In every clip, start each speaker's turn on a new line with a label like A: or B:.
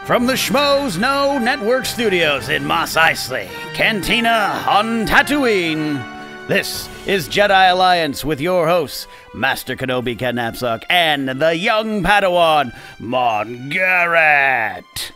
A: From the Schmoes Know Network Studios in Mos Eisley, Cantina on Tatooine, this is Jedi Alliance with your hosts, Master Kenobi Ken Napok and the young Padawan, Maude Garrett.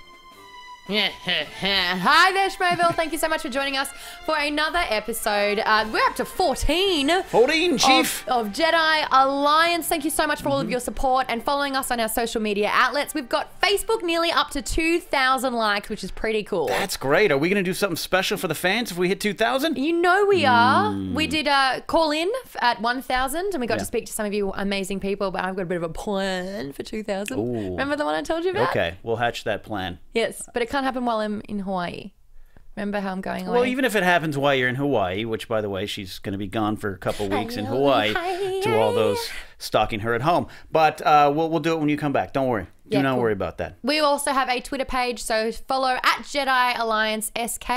B: Hi there, Schmoville. Thank you so much for joining us for another episode. We're up to 14.
A: 14, Chief.
B: Of Jedi Alliance. Thank you so much for all of your support and following us on our social media outlets. We've got Facebook nearly up to 2,000 likes, which is pretty cool.
A: That's great. Are we going to do something special for the fans if we hit 2,000?
B: You know we are. We did call in at 1,000 and we got to speak to some of you amazing people, but I've got a bit of a plan for 2,000. Remember the one I told you about?
A: Okay, we'll hatch that plan.
B: Yes, but it can't happen while I'm in Hawaii. Remember how I'm going away?
A: Well, even if it happens while you're in Hawaii, which, by the way, she's going to be gone for a couple weeks in Hawaii to all those stalking her at home. But we'll do it when you come back. Don't worry. Do not worry about that.
B: We also have a Twitter page, so follow at Jedi Alliance SK.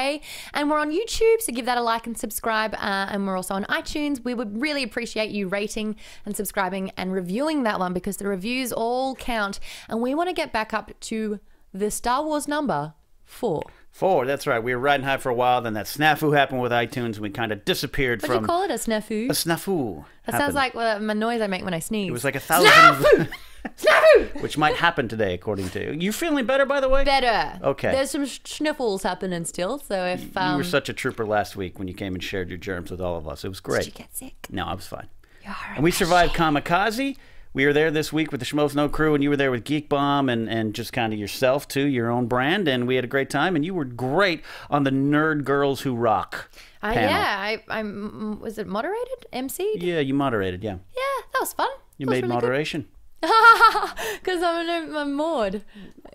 B: And we're on YouTube, so give that a like and subscribe. And we're also on iTunes. We would really appreciate you rating and subscribing and reviewing that one because the reviews all count. And we want to get back up to the Star Wars number 4.
A: 4, that's right. We were riding high for a while, then that snafu happened with iTunes, and we kind of disappeared
B: What'd
A: from...
B: you call it, a snafu?
A: A snafu.
B: That sounds like my noise I make when I sneeze.
A: It was like 1,000...
B: Snafu! Snafu!
A: Which might happen today, according to you. You feeling better, by the way?
B: Better.
A: Okay.
B: There's some sniffles happening still, so if...
A: You were such a trooper last week when you came and shared your germs with all of us. It was great.
B: Did you get sick?
A: No, I was fine.
B: You're
A: and we survived Kamikaze. We were there this week with the Schmoes Know crew, and you were there with Geek Bomb and just kind of yourself, too, your own brand, and we had a great time, and you were great on the Nerd Girls Who Rock panel.
B: Yeah, I'm was it moderated? MC'd?
A: Yeah, you moderated, yeah.
B: Yeah, that was fun.
A: You made really moderation.
B: Because I'm a Maude.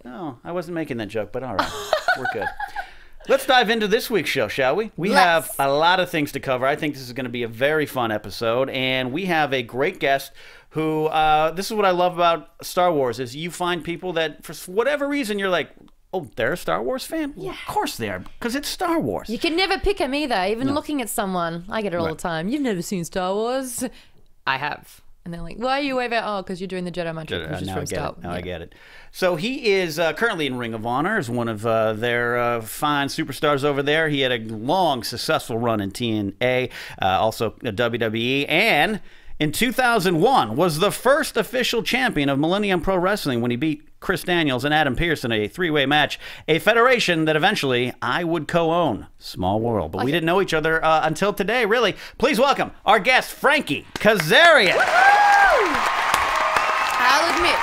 A: No, I wasn't making that joke, but all right. We're good. Let's dive into this week's show, shall we? We have a lot of things to cover. I think this is going to be a very fun episode, and we have a great guest who, this is what I love about Star Wars, is you find people that, for whatever reason, you're like, oh, they're a Star Wars fan? Well, of course they are, because it's Star Wars.
B: You can never pick them either, even looking at someone. I get it all the time. You've never seen Star Wars? I have. And they're like, why are you over? Oh, because you're doing the Jedi Mind Trick, which is from Star Wars.
A: Now I get it. So he is currently in Ring of Honor as one of their fine superstars over there. He had a long, successful run in TNA, also WWE, and in 2001 was the first official champion of Millennium Pro Wrestling when he beat Chris Daniels and Adam Pearce in a 3-way match, a federation that eventually I would co-own. Small world. But we didn't know each other until today, really. Please welcome our guest, Frankie Kazarian.
B: I'll admit,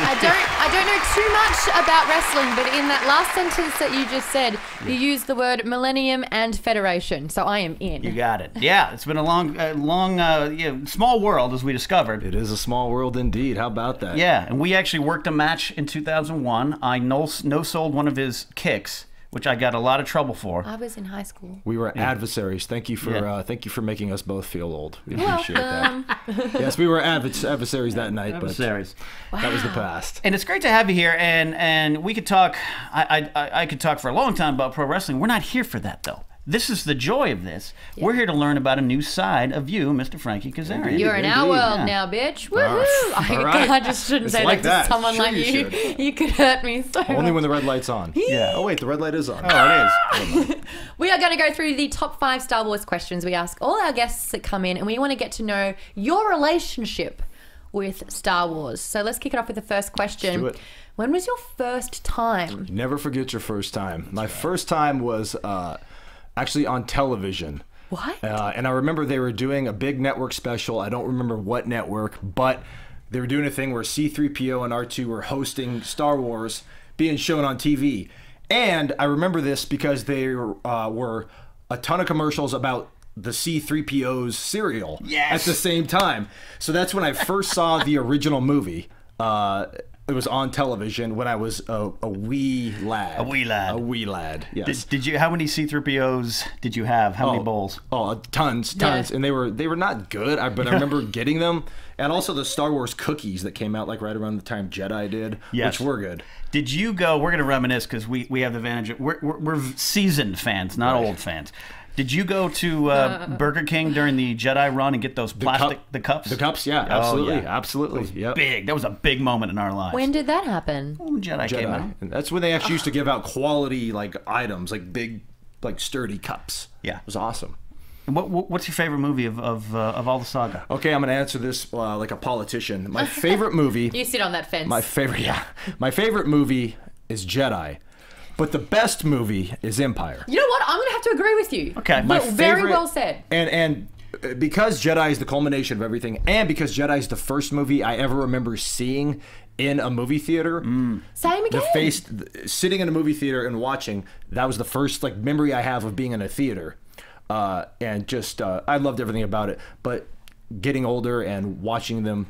B: I don't know too much about wrestling, but in that last sentence that you just said, you used the word Millennium and Federation, so I am in.
A: You got it. Yeah, it's been a long, small world, as we discovered.
C: It is a small world indeed. How about that?
A: Yeah, and we actually worked a match in 2001. I no-sold one of his kicks, which I got a lot of trouble for.
B: I was in high school.
C: We were adversaries. Thank you for making us both feel old. We appreciate that. Yes, we were adversaries that night, but that was the past.
A: And it's great to have you here, and we could talk. I could talk for a long time about pro wrestling. We're not here for that, though. This is the joy of this. Yeah. We're here to learn about a new side of you, Mr. Frankie Kazarian.
B: You're in our world now, bitch. Woohoo! I just shouldn't say that to someone like you. You could hurt me so much.
C: Only when the red light's on.
A: Yeah.
C: Oh, wait, the red light is on.
A: Oh, it is.
B: We are going to go through the top 5 Star Wars questions we ask all our guests that come in, and we want to get to know your relationship with Star Wars. So let's kick it off with the first question.
C: Let's do it.
B: When was your first time?
C: Never forget your first time. My first time was... actually on television.
B: What?
C: And I remember they were doing a big network special. I don't remember what network, but they were doing a thing where C-3PO and R2 were hosting Star Wars being shown on TV. And I remember this because there were a ton of commercials about the C-3PO's cereal at the same time. So that's when I first saw the original movie. It was on television when I was a wee lad.
A: A wee lad.
C: A wee lad. Yes.
A: Did you? How many C-3POs did you have? How many bowls?
C: Oh, tons, and they were not good. But I remember getting them, and also the Star Wars cookies that came out like right around the time Jedi did, which were good.
A: Did you go? We're gonna reminisce because we have the advantage. We're seasoned fans, not old fans. Did you go to Burger King during the Jedi run and get those plastic cups?
C: The cups, yeah, absolutely, absolutely. Yep.
A: Big. That was a big moment in our lives.
B: When did that happen?
A: When Jedi came out.
C: And that's when they actually used to give out quality like items, like big, like sturdy cups.
A: Yeah.
C: It was awesome.
A: What's your favorite movie of all the saga?
C: Okay, I'm going to answer this like a politician. My favorite movie.
B: You sit on that fence.
C: My favorite movie is Jedi. But the best movie is Empire.
B: You know what? I'm going to have to agree with you.
A: Okay.
B: Very well said.
C: And because Jedi is the culmination of everything, and because Jedi is the first movie I ever remember seeing in a movie theater.
B: Same again.
C: Sitting in a movie theater and watching, that was the first like memory I have of being in a theater. And just, I loved everything about it. But getting older and watching them,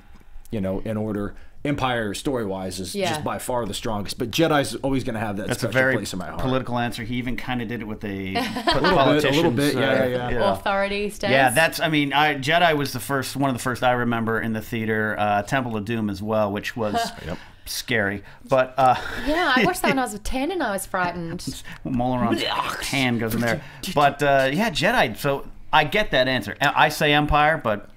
C: in order, Empire, story-wise, is just by far the strongest. But Jedi's always going to have that special place in my heart.
A: Political answer. He even kind of did it with a
C: little bit, yeah.
B: Authority stance.
A: Yeah, Jedi was one of the first I remember in the theater. Temple of Doom as well, which was scary. But
B: yeah, I watched that when I was 10 and I was frightened.
A: Molaron's hand goes in there. But Jedi. So I get that answer. I say Empire, but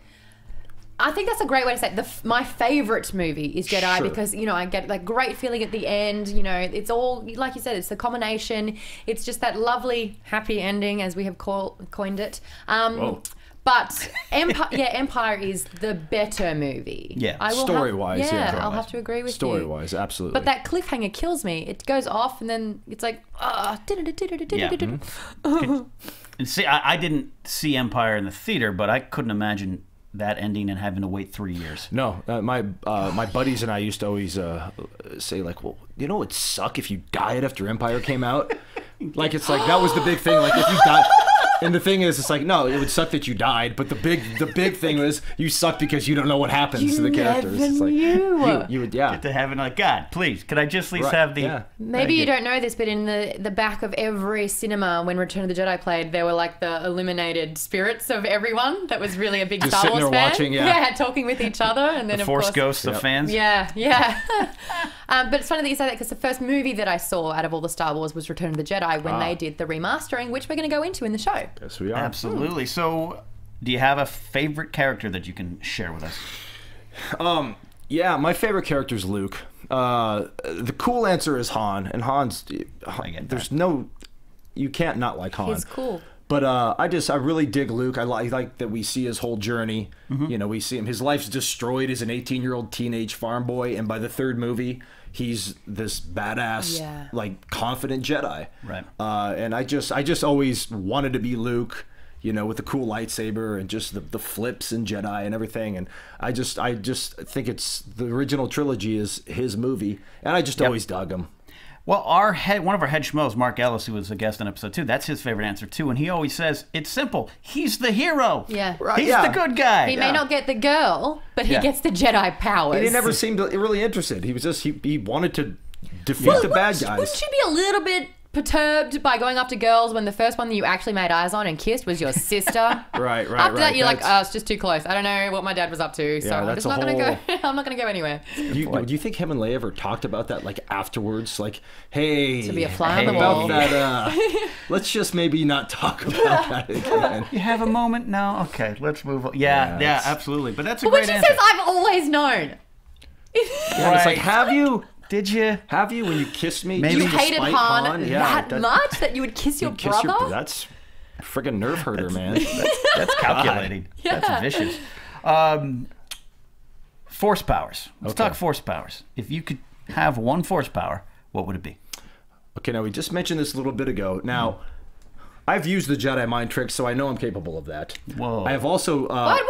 B: I think that's a great way to say it. My favorite movie is Jedi because, I get that great feeling at the end. It's all, like you said, it's the combination. It's just that lovely, happy ending, as we have coined it. But Empire is the better movie.
A: Yeah,
C: story-wise,
B: I'll have to agree with you.
C: Story-wise, absolutely.
B: But that cliffhanger kills me. It goes off and then it's like,
A: And see, I didn't see Empire in the theater, but I couldn't imagine that ending and having to wait 3 years.
C: No, my buddies and I used to always say like, well, it would suck if you died after Empire came out. Like it's like that was the big thing. Like if you died. And the thing is, it's like, no, it would suck that you died, but the big thing was you suck because you don't know what happens to the characters.
B: It's like
C: you would,
A: get to heaven like, God, please, could I just at least have the? Yeah.
B: Maybe you don't know this, but in the back of every cinema when Return of the Jedi played, there were like the illuminated spirits of everyone. That was really a big
C: just
B: Star Wars fan.
C: Watching,
B: talking with each other, and then
A: the
B: of
A: Force
B: course,
A: ghosts of fans.
B: Yeah. But it's funny that you say that because the first movie that I saw out of all the Star Wars was Return of the Jedi when they did the remastering, which we're going to go into in the show.
C: Yes, we are.
A: Absolutely. So, do you have a favorite character that you can share with us?
C: Yeah, my favorite character is Luke. The cool answer is Han, and Han's. You can't not like Han.
B: He's cool.
C: But I really dig Luke. I like that we see his whole journey. We see him. His life's destroyed as an 18-year-old teenage farm boy, and by the third movie, he's this badass, like confident Jedi.
A: Right.
C: And I just always wanted to be Luke. With the cool lightsaber and just the flips in Jedi and everything. And I just think it's the original trilogy is his movie, and I just always dug him.
A: Well, one of our head schmoes, Mark Ellis, who was a guest on episode 2, that's his favorite answer too, and he always says it's simple. He's the hero.
B: Yeah,
A: he's the good guy.
B: He may not get the girl, but he gets the Jedi powers.
C: He never seemed really interested. He was just he wanted to defeat the bad guys.
B: Wouldn't you be a little bit perturbed by going after girls when the first one that you actually made eyes on and kissed was your sister?
C: Right.
B: After that, you're like, it's just too close. I don't know what my dad was up to, so I'm just not going to go. I'm not going to go anywhere.
C: Do you think him and Leia ever talked about that, like afterwards? Like, hey,
B: to be a fly on the wall.
C: About that, let's just maybe not talk about that again.
A: You have a moment? No? Okay, let's move on. Yeah, absolutely. But that's a great answer.
B: But when she says, I've always known.
C: It's like, have you?
A: Did you?
C: Have you when you kissed me?
B: Maybe you hated Han that much that you would kiss your brother?
C: That's a friggin' nerve herder, man.
A: That's calculating. That's vicious. Force powers. Let's talk force powers. If you could have one force power, what would it be?
C: Okay, now we just mentioned this a little bit ago. Now, I've used the Jedi mind trick, so I know I'm capable of that.
A: Whoa.
C: I have also...
B: What?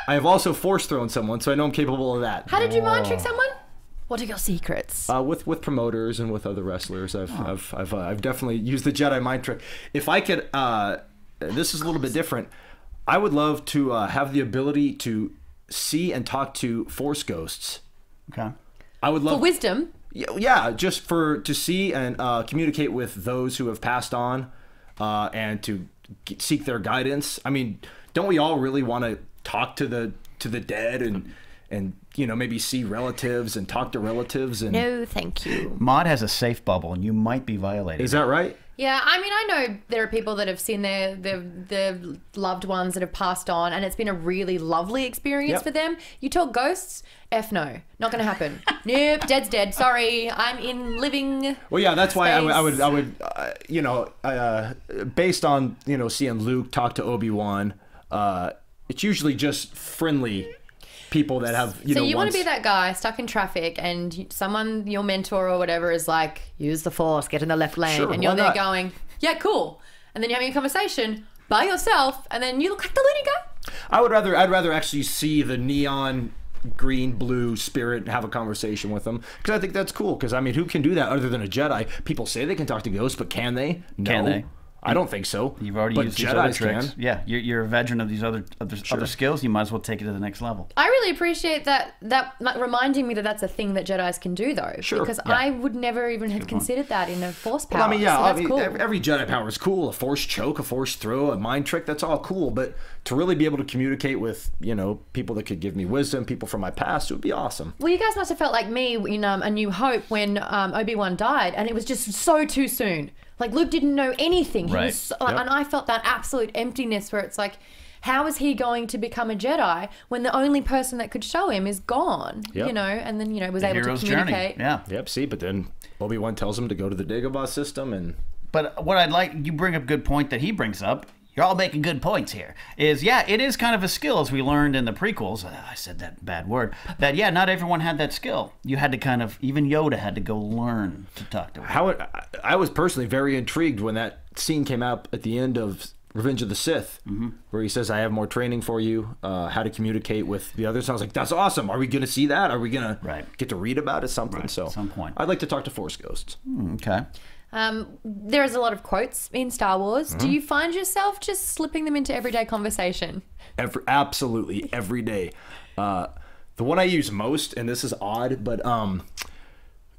C: I have also force thrown someone, so I know I'm capable of that.
B: How did you mind trick someone? What are your secrets?
C: With promoters and with other wrestlers, I've definitely used the Jedi mind trick. If I could, this is a little bit different. I would love to have the ability to see and talk to Force ghosts.
A: Okay.
C: I would love
B: for wisdom.
C: Yeah, just to see and communicate with those who have passed on, and to seek their guidance. I mean, don't we all really want to talk to the dead and maybe see relatives and talk to relatives? And
B: no, thank you.
A: Maude has a safe bubble, and you might be violating.
C: Is that right?
B: Yeah, I mean, I know there are people that have seen their loved ones that have passed on, and it's been a really lovely experience for them. You talk ghosts, F no, not going to happen. Nope, dead's dead. Sorry, I'm in living.
C: Well, yeah, that's why
B: space.
C: I would, you know, based on, you know, seeing Luke talk to Obi-Wan, it's usually just friendly people that have, you know.
B: So you want to be that guy stuck in traffic, and someone, your mentor or whatever, is like, use the Force, get in the left lane,
C: Sure,
B: and you're
C: why
B: there
C: not?
B: going, yeah, cool, and then you're having a conversation by yourself, and then you look like the loony guy.
C: I'd rather actually see the neon green blue spirit and have a conversation with them, because I think that's cool. Because I mean, who can do that other than a Jedi? People say they can talk to ghosts, but can they? No.
A: Can they?
C: I don't think so.
A: You've already
C: but
A: used these other
C: Jedis
A: tricks.
C: can.
A: Yeah, you're a veteran of these other skills. You might as well take it to the next level.
B: I really appreciate that like, reminding me that that's a thing that Jedis can do, though.
C: Sure.
B: Because I would never even have considered that in a Force power.
C: Well, I mean, yeah,
B: so that's
C: I mean,
B: cool.
C: every Jedi power is cool. A Force choke, a Force throw, a mind trick, that's all cool. But to really be able to communicate with, you know, people that could give me wisdom, people from my past, it would be awesome.
B: Well, you guys must have felt like me in A New Hope when Obi-Wan died, and it was just so too soon. Like, Luke didn't know anything. He
A: Right.
B: was so, and I felt that absolute emptiness where it's like, how is he going to become a Jedi when the only person that could show him is gone?
C: Yep.
B: You know, and then, you know, was able to
A: Hero's
B: communicate.
A: journey. Yeah.
C: Yep, see, but then Obi-Wan tells him to go to the Dagobah system, and
A: But what I'd like, you bring up a good point that he brings up. You're all making good points here. Is, yeah, it is kind of a skill, as we learned in the prequels. I said that bad word. That, yeah, not everyone had that skill. You had to kind of, even Yoda had to go learn to talk to him.
C: I was personally very intrigued when that scene came out at the end of Revenge of the Sith, where he says, I have more training for you, how to communicate with the others. I was like, that's awesome. Are we going to see that? Are we going to get to read about it? Something. So
A: at some point.
C: I'd like to talk to Force Ghosts.
A: Okay.
B: There's a lot of quotes in Star Wars. Do you find yourself just slipping them into everyday conversation?
C: Absolutely, every day. The one I use most, and this is odd, but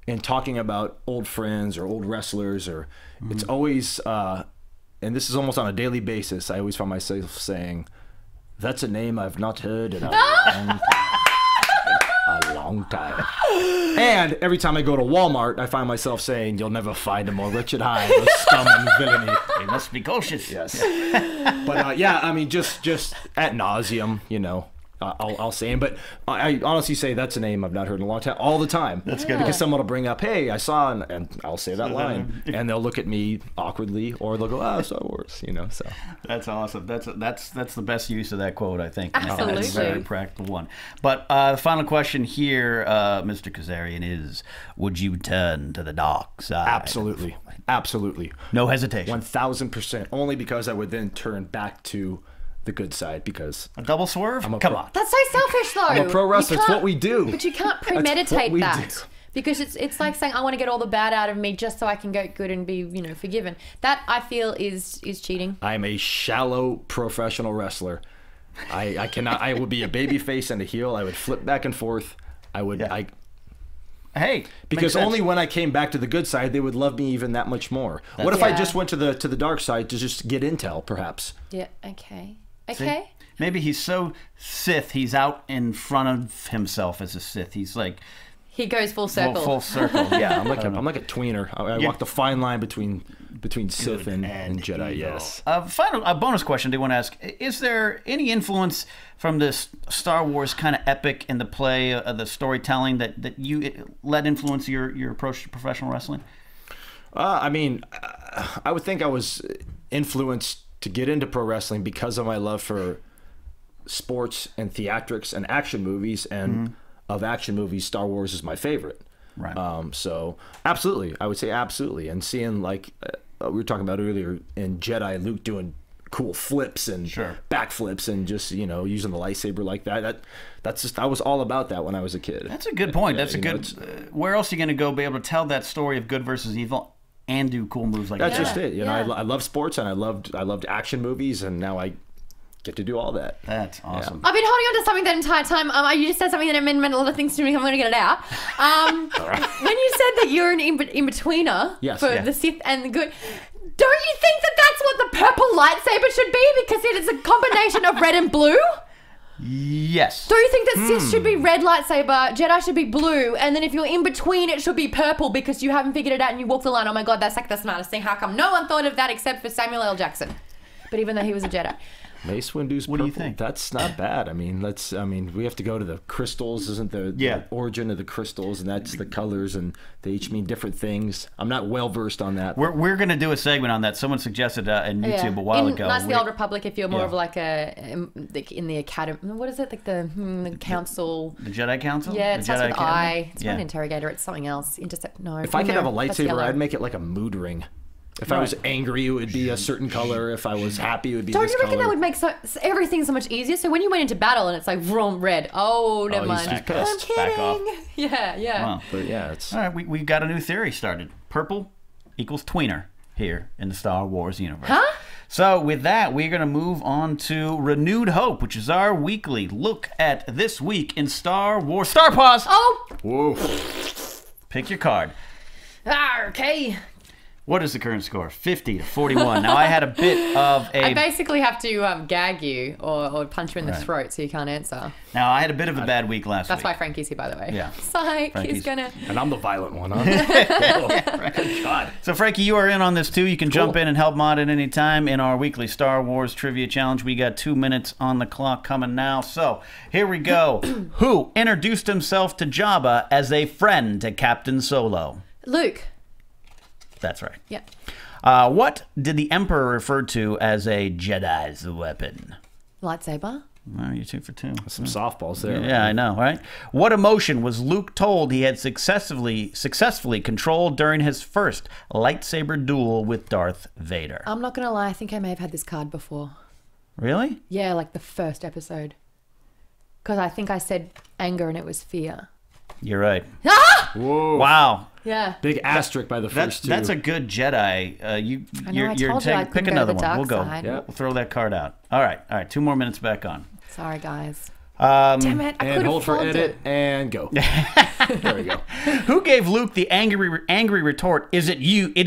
C: in talking about old friends or old wrestlers, or it's always, and this is almost on a daily basis, I always find myself saying, that's a name I've not heard in a long time. A long time. And every time I go to Walmart, I find myself saying, you'll never find a more wretched hive of scum and villainy.
A: They must be cautious.
C: Yes. But yeah, I mean, just ad nauseum, you know, I'll say him. But I honestly say that's a name I've not heard in a long time, all the time. That's good. Because someone will bring up, hey, I saw, and I'll say that line. And they'll look at me awkwardly, or they'll go, Star Wars, you know, so.
A: That's awesome. That's the best use of that quote, I think.
B: Absolutely.
A: That's a very practical one. But the final question here, Mr. Kazarian, is, would you turn to the dark side?
C: Absolutely. Absolutely.
A: No hesitation.
C: 1,000%. Only because I would then turn back to the good side, because
A: A double swerve? Come on.
B: That's so selfish, though.
C: I'm a pro wrestler.
B: You
C: It's what
B: can't-
C: we do.
B: But you can't
C: That's
B: premeditate
C: what we
B: that.
C: do.
B: Because it's like saying, I want to get all the bad out of me just so I can go good and be, you know, forgiven. That, I feel, is cheating.
C: I'm a shallow professional wrestler. I cannot. I would be a baby face and a heel. I would flip back and forth. I would.
A: Yeah. Hey,
C: Because only when I came back to the good side, they would love me even that much more. What if I just went to the dark side to just get intel, perhaps?
B: Yeah, okay. Okay.
A: See? Maybe he's so Sith, he's out in front of himself as a Sith. He's like
B: He goes full circle.
A: full circle.
C: Yeah, I'm like a tweener. I walk the fine line between Sith and Jedi.
A: evil.
C: Yes.
A: A bonus question I do want to ask: is there any influence from this Star Wars kind of epic in the play of the storytelling that you let influence your approach to professional wrestling?
C: I mean, I would think I was influenced to get into pro wrestling because of my love for sports and theatrics and action movies, and of action movies, Star Wars is my favorite.
A: Right.
C: So absolutely, I would say absolutely. And seeing, like we were talking about earlier in Jedi, Luke doing cool flips and backflips and just, you know, using the lightsaber like that's just, I was all about that when I was a kid.
A: That's a good point. That's a good. Where else are you going to go be able to tell that story of good versus evil and do cool moves like that?
C: That's just it. You know, I love sports, and I loved action movies, and now I get to do all that.
A: That's awesome.
B: I've been holding on to something that entire time. You just said something that meant a lot of things to me. I'm going to get it out. When you said that you're an in-betweener for the Sith and the good, don't you think that that's what the purple lightsaber should be? Because it is a combination of red and blue?
A: Yes.
B: Do you think that Sith should be red lightsaber, Jedi should be blue, and then if you're in between, it should be purple because you haven't figured it out and you walk the line? Oh my god, that's like the smartest thing. How come no one thought of that except for Samuel L. Jackson? But even though he was a Jedi.
C: Mace Windu's purple.
A: What do you think?
C: That's not bad. I mean, we have to go to the crystals, isn't the origin of the crystals, and that's the colors, and they each mean different things. I'm not well versed on that.
A: We're going to do a segment on that. Someone suggested in YouTube a while ago.
B: Knights of the Old Republic, if you're more of like like in the academy, what is it, like the council?
A: The Jedi Council?
B: Yeah, it starts with I. It's not an
A: Yeah.
B: interrogator, it's something else. Intercept, no.
C: If I could have a
B: that's
C: lightsaber,
B: yellow.
C: I'd make it like a mood ring. If I was angry, it would be a certain color. If I was happy, it would be
B: Don't
C: this
B: you reckon
C: color.
B: that would make everything so much easier? So when you went into battle and it's like vroom, red. Oh, never mind.
C: he's pissed.
B: I'm kidding.
A: Back off.
B: Yeah.
A: Wow.
C: But yeah, it's...
A: All right, we got a new theory started. Purple equals tweener here in the Star Wars universe.
B: Huh?
A: So with that, we're going to move on to Renewed Hope, which is our weekly look at this week in Star Wars. Star Pause!
B: Oh,
C: Whoa.
A: Pick your card.
B: okay.
A: What is the current score? 50 to 41. Now, I had a bit of
B: I
A: a...
B: basically have to gag you or punch you in the
A: Right.
B: throat so you can't answer.
A: Now, I had a bit of a bad week last
B: That's
A: week.
B: why Frankie's here, by the way.
A: Yeah.
B: Psych,
A: Frankie's-
B: he's gonna...
C: And I'm the violent one, huh? Good God.
A: So, Frankie, you are in on this too. You can jump in and help Maude at any time in our weekly Star Wars Trivia Challenge. We got 2 minutes on the clock coming now. So, here we go. Who introduced himself to Jabba as a friend to Captain Solo?
B: Luke.
A: That's right.
B: Yeah.
A: What did the Emperor refer to as a Jedi's weapon?
B: Lightsaber.
A: Oh, you're 2 for 2.
C: Some softballs there.
A: Yeah, I know, right? What emotion was Luke told he had successfully controlled during his first lightsaber duel with Darth Vader?
B: I'm not gonna lie, I think I may have had this card before.
A: Really?
B: Yeah, like the first episode. Because I think I said anger and it was fear.
A: You're right.
B: Ah!
C: Whoa.
A: Wow.
B: Yeah.
C: Big asterisk by the first two.
A: That's a good Jedi. You're
B: I told you I
A: pick
B: couldn't go to
A: another
B: the
A: one.
B: dark
A: We'll go.
B: side.
C: Yeah.
A: We'll throw that card out. All right. 2 more minutes back on.
B: Sorry, guys. Damn it, I
C: And
B: could
C: hold
B: have
C: for
B: folded
C: edit
B: it.
C: and go. There we go.
A: Who gave Luke the angry retort? It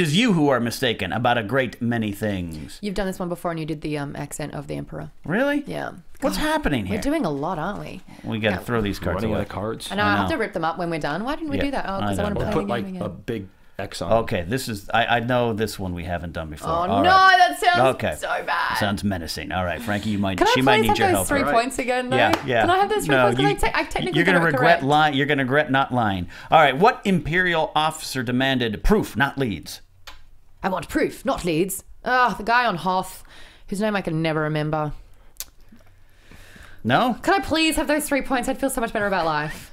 A: is you who are mistaken about a great many things.
B: You've done this one before and you did the accent of the Emperor.
A: Really?
B: Yeah.
A: What's happening here?
B: We're doing a lot, aren't we?
A: We got to throw these cards
C: Running out
A: away.
C: of cards.
B: I know, I have to rip them up when we're done. Why didn't we
A: Yeah,
B: do that? Oh,
A: I
B: because I,
A: know.
B: want to
C: Or
B: play
C: put
B: the
C: like
B: game
C: a
B: again.
C: big X on.
A: Okay, this is. I know this one we haven't done before.
B: Oh,
A: All
B: no,
A: right.
B: that sounds
A: Okay.
B: so bad.
A: Sounds menacing. All right, Frankie, you might.
B: Can
A: she
B: I
A: might
B: please
A: need
B: have
A: your
B: those
A: help.
B: 3
A: All right.
B: points again, though?
A: Yeah.
B: Can I have those 3
A: No,
B: points? Because I technically
A: you're gonna
B: got it
A: regret
B: correct.
A: You're gonna regret not lying. All right. What Imperial officer demanded proof, not leads?
B: I want proof, not leads. Ah, the guy on Hoth, whose name I can never remember.
A: No.
B: Can I please have those 3 points? I'd feel so much better about life.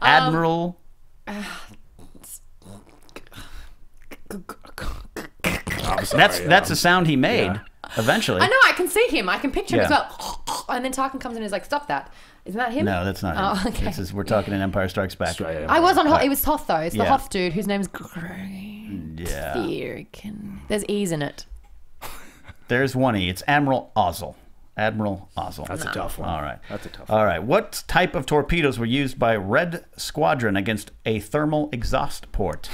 A: Admiral. That's the sound he made.
C: Yeah.
A: Eventually.
B: I know, I can see him. I can picture him as
A: Yeah.
B: well. And then Tarkin comes in and is like, stop that. Isn't that him?
A: No, that's not
B: Oh,
A: him.
B: okay.
A: We're talking in Empire Strikes Back.
B: I was on Hoth. It was Hoth, though. It's the
A: Yeah.
B: Hoth dude whose name's
A: Yeah.
B: Firkin. There's E's in it.
A: There's one E. It's Admiral Ozzel. Admiral Ozzel.
C: That's a tough one.
A: All right.
C: That's a tough one.
A: All right. What type of torpedoes were used by Red Squadron against a thermal exhaust port?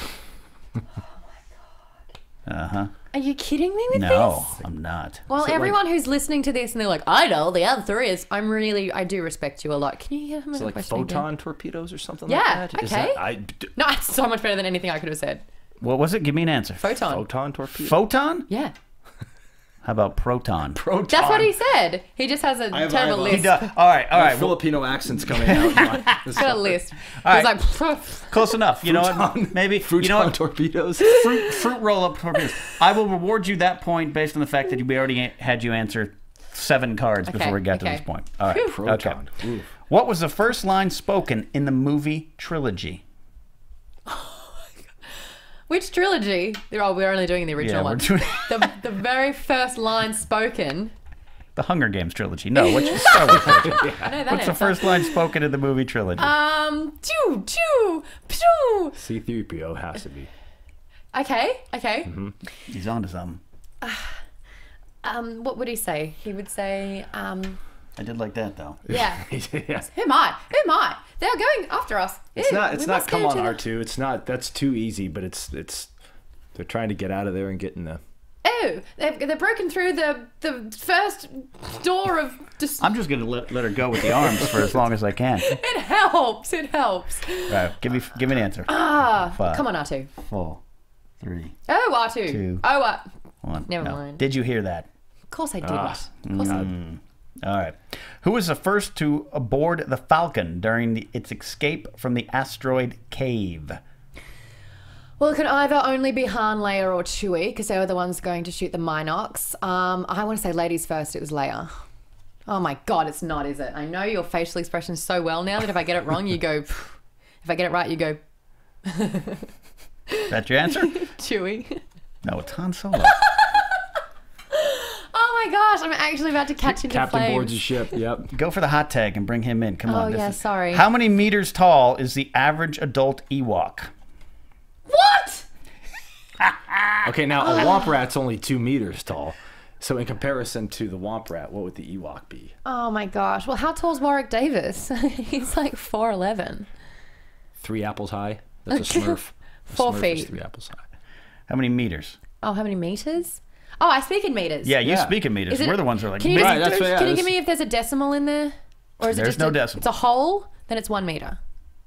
A: Uh-huh.
B: Are you kidding me with
A: No,
B: this?
A: I'm not.
B: Well, everyone who's listening to this and they're like, I know, the answer is, I do respect you a lot. Can you hear me?
C: Is it like photon torpedoes or something like
B: Yeah,
C: that? Is
B: okay.
C: that
B: No, it's so much better than anything I could have said.
A: What was it? Give me an answer.
B: Photon.
C: photon torpedo?
A: Photon?
B: Yeah.
A: How about proton?
C: Proton.
B: That's what he said. He just has a
C: I have
B: terrible
C: a-
A: He
B: list.
A: does. All right.
C: My Filipino accent's coming out.
B: He's got a list.
A: All
B: He's
A: right.
B: like,
A: Close enough. You know what? Maybe.
C: Fruiton
A: You know what?
C: torpedoes.
A: Fruit roll-up torpedoes. I will reward you that point based on the fact that we already had you answer 7 cards before we got to
B: okay.
A: this point. All right.
C: Proton.
A: Okay.
C: Oof.
A: What was the first line spoken in the movie Trilogy?
B: which trilogy? We're only doing the original
A: we're
B: one.
A: doing
B: The very first line spoken.
A: the Hunger Games trilogy. No, which is Star Wars trilogy.
B: I know that
A: What's the
B: answer.
A: first line spoken in the movie Trilogy?
B: Choo, choo, choo.
C: C-3PO has to be.
B: Okay.
A: He's on to something.
B: What would he say? He would say,
A: I did like that though.
B: yeah.
C: Yeah.
B: Who am I? They're going after us.
C: It's
B: Ew,
C: not.
B: we
C: It's not.
B: must
C: Come
B: go
C: on,
B: to the-
C: R2. It's not. That's too easy. But it's. They're trying to get out of there and get in the
B: Oh, they've broken through the first door of just.
A: I'm just gonna let her go with the arms for as long as I can.
B: It helps. It helps.
A: All right, give me an answer.
B: Five. Come on, R2.
A: 4, 3.
B: Oh, R2.
A: 2.
B: Oh, what?
A: 1.
B: Never
A: No.
B: mind.
A: Did you hear that?
B: Of course I didn't. Of course I didn't.
A: All right. Who was the first to board the Falcon during its escape from the asteroid cave?
B: Well, it can either only be Han, Leia, or Chewie, because they were the ones going to shoot the Minox. I want to say ladies first. It was Leia. Oh my God, it's not, is it? I know your facial expressions so well now that if I get it wrong, you go. If I get it right, you go.
A: Is that your answer?
B: Chewie.
A: No, it's Han Solo.
B: Oh my gosh, I'm actually about to catch into
C: Captain
B: flames.
C: boards the ship. Yep.
A: Go for the hot tag and bring him in. Come on.
B: Oh yeah, sorry.
A: How many meters tall is the average adult Ewok?
B: What?
C: Okay, now a Womp Rat's only 2 meters tall. So in comparison to the Womp Rat, what would the Ewok be?
B: Oh my gosh. Well, how tall's Warwick Davis? He's like 4'11".
C: 3 apples high. That's a Smurf. A
B: 4
C: Smurf
B: feet.
C: is 3 apples high.
A: How many meters?
B: Oh, how many meters? Oh, I speak in meters.
A: Yeah, you
C: Yeah.
A: speak in meters.
B: Is it-
A: We're the ones who are like,
B: Can you,
C: Right, that's what- yeah,
B: can you
C: this-
B: give me if there's a decimal in there? Or is it
A: There's
B: just
A: no decimal.
B: It's a whole, then it's 1 meter.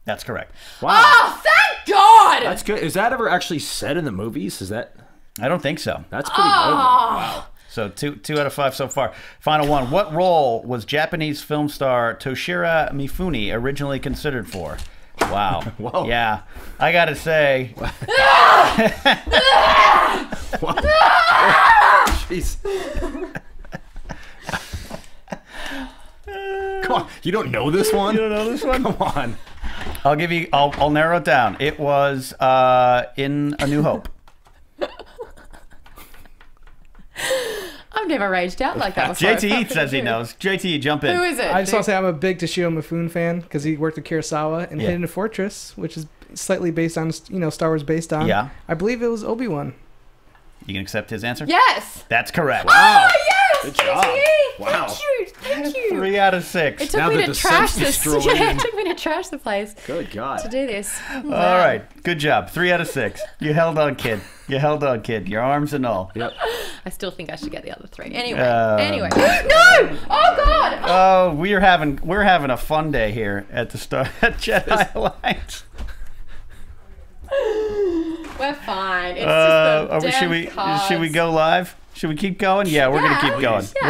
A: That's correct.
C: Wow.
B: Oh, thank God!
C: That's good. Is that ever actually said in the movies? Is that...
A: I don't think so.
C: That's pretty good. Wow.
A: So two out of 5 so far. Final one. What role was Japanese film star Toshiro Mifune originally considered for? Wow.
C: Whoa.
A: Yeah. I gotta say.
C: Jeez. Come on. You don't know this one?
A: You don't know this one?
C: Come on.
A: I'll narrow it down. It was in A New Hope.
B: I've never raged out like that before.
A: JT says he knows. JT, jump in.
B: Who is it?
D: I just want to say I'm a big Toshiro Mifune fan because he worked with Kurosawa in
A: Yeah.
D: Hidden Fortress, which is slightly based on, Star Wars based on.
A: Yeah.
D: I believe it was Obi-Wan.
A: You can accept his answer?
B: Yes!
A: That's correct.
C: Wow.
B: Oh, yes!
C: Good job.
B: JT!
C: Wow.
B: Thank you!
A: 3 out of 6.
B: It took
C: Now
B: me
C: that
B: to
C: the
B: trash
C: set's
B: this.
C: destroyed
B: Yeah,
C: and-
B: it took me to trash the place
C: Good God.
B: to do this.
A: All right. Good job. 3 out of 6. You held on, kid. You held on, kid. Your arms and all.
C: Yep.
B: I still think I should get the other 3. Anyway.
A: Um,
B: No! Oh, God!
A: Oh, we're having a fun day here at the Jedi Alliance.
B: We're fine. It's just the damn cards.
A: should we go live? Should we keep going? Yeah, we're gonna keep going.
B: Yeah.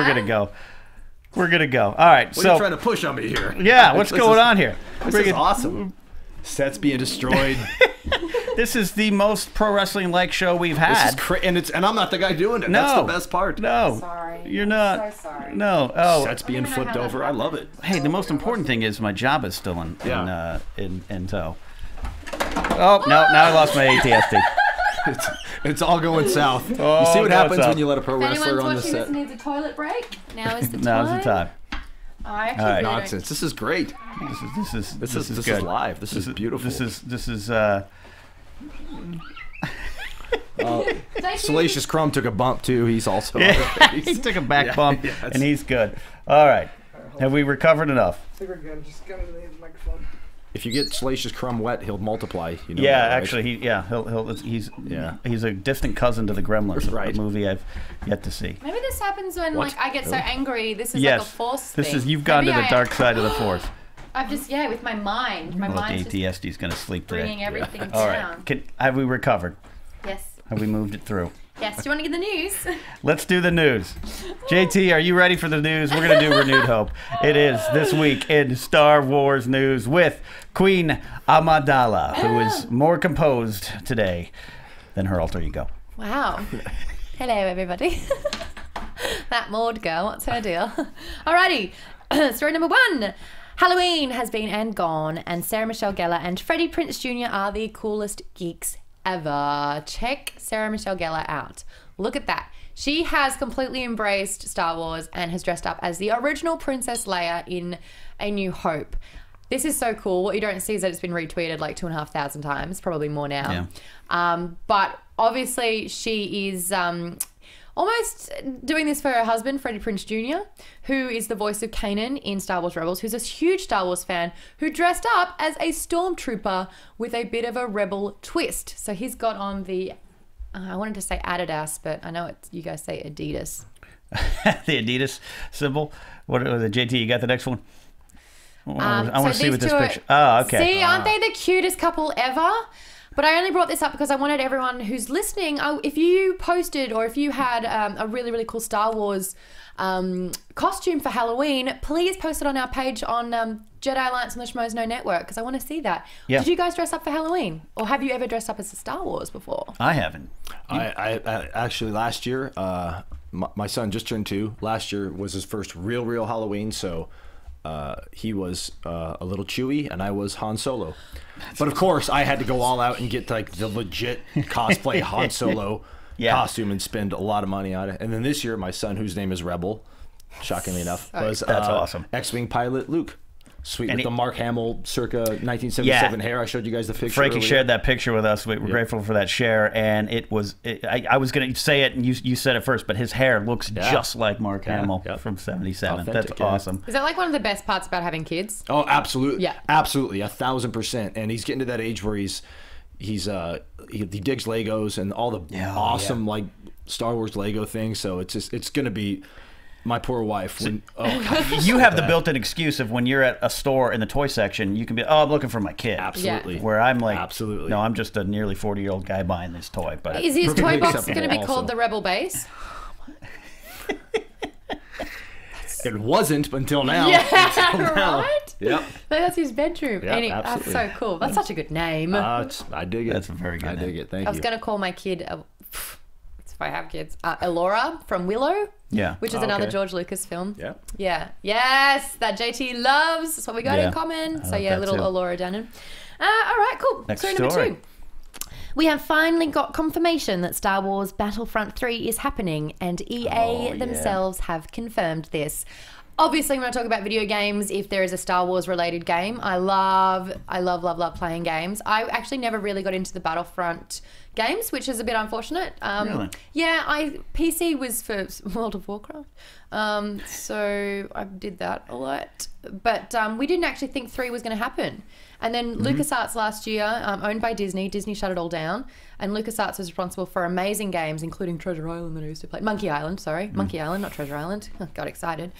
A: We're gonna go. All right.
C: What are you trying to push on me here?
A: yeah, what's
C: This
A: going
C: is-
A: on here?
C: This
A: Bring
C: is
A: it-
C: awesome. Sets being destroyed.
A: This is the most pro wrestling like show we've had.
C: This is and I'm not the guy doing it. That's the best part.
A: No,
B: Sorry.
A: you're
B: I'm
A: not.
B: so sorry.
A: No. Oh,
C: Sets being
B: I don't even know
C: flipped
B: how
C: over.
B: that
C: I love it.
A: hey, the most important thing is my job is still in tow. Oh no! Now I lost my ATSD.
C: It's all going south.
A: Oh,
C: you see what
A: going
C: happens
A: south.
C: when you let a pro
B: If
C: wrestler
B: anyone's
C: on the
B: watching
C: set.
B: this needs a toilet break, now is the time.
A: Now's the time.
B: I actually
A: All right.
B: really don't-
C: Nonsense. This is great.
A: This is
C: This
A: good.
C: is live. This is beautiful.
A: This is
C: Salacious Crumb took a bump too. He's also.
A: Yeah, he took a back bump,
C: yeah, that's-
A: and he's good. All right. Have we recovered enough?
D: I think we're good. Just get into the microphone.
C: If you get Salacious Crumb wet, he'll multiply. You know
A: Yeah,
C: that, right?
A: actually, he's a distant cousin to the Gremlins,
C: Right.
A: a movie I've yet to see.
B: Maybe this happens when
C: What?
B: like I get so
C: Really?
B: angry. This is
A: Yes,
B: like a force
A: this
B: thing.
A: is you've gone
B: Maybe
A: to the
B: I-
A: dark side of the force.
B: I've just with my mind. My
A: Look,
B: mind's just
A: ATSD's going to sleep
B: bringing
A: today.
B: everything
A: All
B: down.
A: right. Have we recovered?
B: Yes.
A: Have we moved it through?
B: Yes. Do you want to get the news?
A: Let's do the news. JT, are you ready for the news? We're going to do Renewed Hope. It is this week in Star Wars news with Queen Amidala, who is more composed today than her alter ego.
B: Wow. Hello, everybody. That Maude girl, what's her deal? Alrighty. Story number 1. Halloween has been and gone, and Sarah Michelle Gellar and Freddie Prinze Jr. are the coolest geeks ever. Check Sarah Michelle Gellar out. Look at that. She has completely embraced Star Wars and has dressed up as the original Princess Leia in A New Hope. This is so cool. What you don't see is that it's been retweeted like 2,500 times, probably more now.
A: Yeah.
B: But obviously she is almost doing this for her husband, Freddie Prinze Jr., who is the voice of Kanan in Star Wars Rebels, who's a huge Star Wars fan, who dressed up as a stormtrooper with a bit of a rebel twist. So he's got on the I wanted to say Adidas, but I know you guys say Adidas.
A: The Adidas symbol. What was it, JT? You got the next one? I want to see what this picture. Oh, okay.
B: See, aren't they the cutest couple ever? But I only brought this up because I wanted everyone who's listening, if you posted or if you had a really, really cool Star Wars costume for Halloween, please post it on our page on Jedi Alliance on the Schmoes No Network, because I want to see that.
A: Yeah.
B: Did you guys dress up for Halloween? Or have you ever dressed up as a Star Wars before?
A: I haven't.
C: I actually, last year, my son just turned 2. Last year was his first real Halloween, so he was a little Chewie and I was Han Solo. But of course, I had to go all out and get like the legit cosplay Han Solo costume and spend a lot of money on it. And then this year, my son, whose name is Rebel, shockingly enough, was
A: that's awesome.
C: X-Wing pilot Luke. Sweet, with the Mark Hamill circa 1977 hair. I showed you guys the picture.
A: Frankie
C: earlier.
A: shared that picture with us. We're grateful for that share. And it was, I was going to say it and you said it first, but his hair looks just like Mark Hamill from 77.
C: Authentic,
A: That's awesome.
B: Is that like one of the best parts about having kids?
C: Oh, absolutely.
B: Yeah.
C: Absolutely. 1,000%. And he's getting to that age where he digs Legos and all the awesome like Star Wars Lego things. So it's going to be my poor wife.
A: You have the built-in excuse of when you're at a store in the toy section, you can be, I'm looking for my kid.
C: Absolutely.
A: Where I'm like,
C: absolutely.
A: No, I'm just a nearly 40-year-old guy buying this toy. But
B: is his toy box going to be called the Rebel Base?
C: It wasn't until now.
B: Yeah,
C: until now.
B: right?
C: Yep.
B: That's his bedroom.
C: Yep,
B: that's so cool. That's such a good name.
C: I dig it.
A: That's a very good
C: I dig
A: name.
C: it. Thank you.
B: I was going to call my kid, if I have kids, Elora from Willow.
A: Yeah.
B: Which is another George Lucas film.
C: Yeah.
B: Yeah. Yes, that JT loves. That's what we got in common. So yeah, little
A: too.
B: Elora Dannon. All right, cool.
A: Next
B: Story number
A: story.
B: 2. We have finally got confirmation that Star Wars Battlefront 3 is happening, and EA themselves have confirmed this. Obviously, when I talk about video games, if there is a Star Wars related game, I love playing games. I actually never really got into the Battlefront games, which is a bit unfortunate.
A: Really?
B: Yeah, PC was for World of Warcraft, so I did that a lot. But we didn't actually think 3 was going to happen. And then LucasArts last year, owned by Disney shut it all down. And LucasArts was responsible for amazing games, including Treasure Island that I used to play. Monkey Island, Monkey Island, not Treasure Island. Got excited.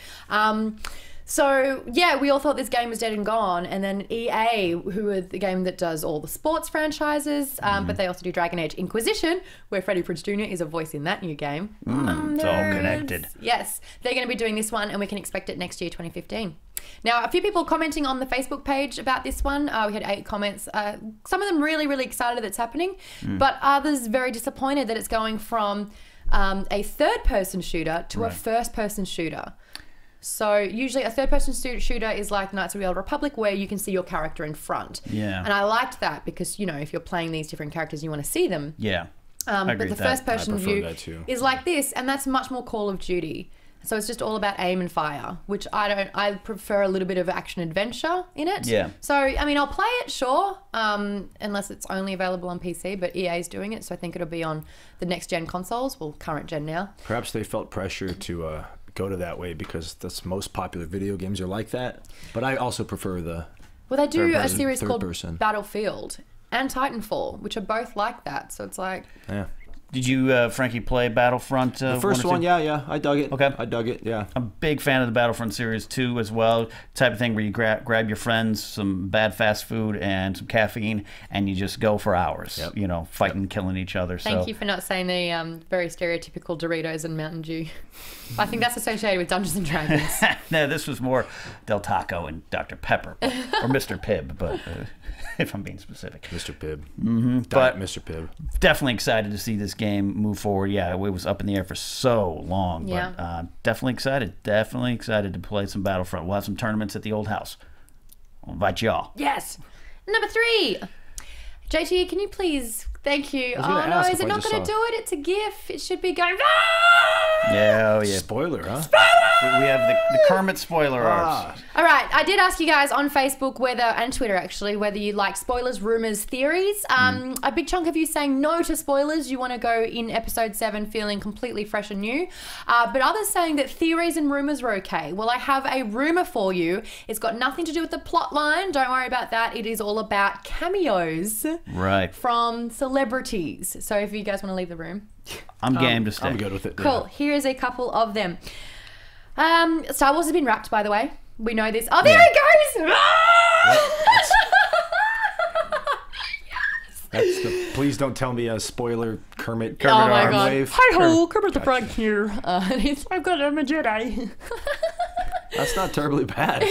B: So, yeah, we all thought this game was dead and gone. And then EA, who are the game that does all the sports franchises, but they also do Dragon Age Inquisition, where Freddie Prinze Jr. is a voice in that new game.
A: It's all connected.
B: Yes, they're going to be doing this one, and we can expect it next year, 2015. Now, a few people commenting on the Facebook page about this one. We had 8 comments. Some of them really, really excited that it's happening, but others very disappointed that it's going from a third-person shooter to a first-person shooter. So usually a third-person shooter is like Knights of the Old Republic, where you can see your character in front.
A: Yeah.
B: And I liked that because, you know, if you're playing these different characters, you want to see them.
A: Yeah.
B: But the first-person view
C: that too.
B: is like this, and that's much more Call of Duty. So it's just all about aim and fire, which I prefer a little bit of action-adventure in it.
A: Yeah.
B: So, I mean, I'll play it, sure, unless it's only available on PC, but EA's doing it, so I think it'll be on the next-gen consoles, well, current-gen now.
C: Perhaps they felt pressure to go to that way because the most popular video games are like that. But I also prefer the
B: Well, they do a
C: third-person-
B: series called
C: third-person.
B: Battlefield and Titanfall, which are both like that, so it's like...
C: Yeah.
A: Did you, Frankie, play Battlefront?
C: The first one, yeah, I dug it.
A: Okay.
C: I dug it, yeah.
A: I'm a big fan of the Battlefront series 2 as well. Type of thing where you grab your friends some bad fast food and some caffeine, and you just go for hours.
C: Yep.
A: You know, fighting, killing each other.
B: Thank you for not saying the very stereotypical Doritos and Mountain Dew. I think that's associated with Dungeons and Dragons.
A: No, this was more Del Taco and Dr. Pepper, or Mr. Pibb, but if I'm being specific.
C: Mr. Pibb.
A: But
C: Mr. Pibb.
A: definitely excited to see this game move forward. Yeah, it was up in the air for so long,
B: Yeah.
A: but definitely excited. Definitely excited to play some Battlefront. We'll have some tournaments at the old house. I'll invite y'all.
B: Yes. Number 3. JT, can you please... Thank you.
C: was gonna
B: Oh, no,
C: ask
B: is
C: if
B: it
C: I
B: not
C: just
B: going to
C: saw-
B: do it? It's a GIF. It should be going... Ah!
A: Yeah, oh yeah.
C: Spoiler, huh?
A: We have the Kermit spoiler arcs.
B: All right, I did ask you guys on Facebook and Twitter actually whether you like spoilers, rumors, theories. A big chunk of you saying no to spoilers. You want to go in episode 7 feeling completely fresh and new. But others saying that theories and rumors are okay. Well, I have a rumor for you. It's got nothing to do with the plot line. Don't worry about that. It is all about cameos from celebrities. So if you guys want to leave the room.
A: I'm game to stay.
C: I'm good with it.
B: Cool.
C: Yeah.
B: Here is a couple of them. Star Wars has been wrapped, by the way. We know this. Oh, there it goes!
C: That's the. Please don't tell me a spoiler. Kermit
B: Oh my
C: arm
B: god!
C: wave.
B: Hi ho, Kermit the Frog here. I've got I'm a Jedi.
C: That's not terribly bad.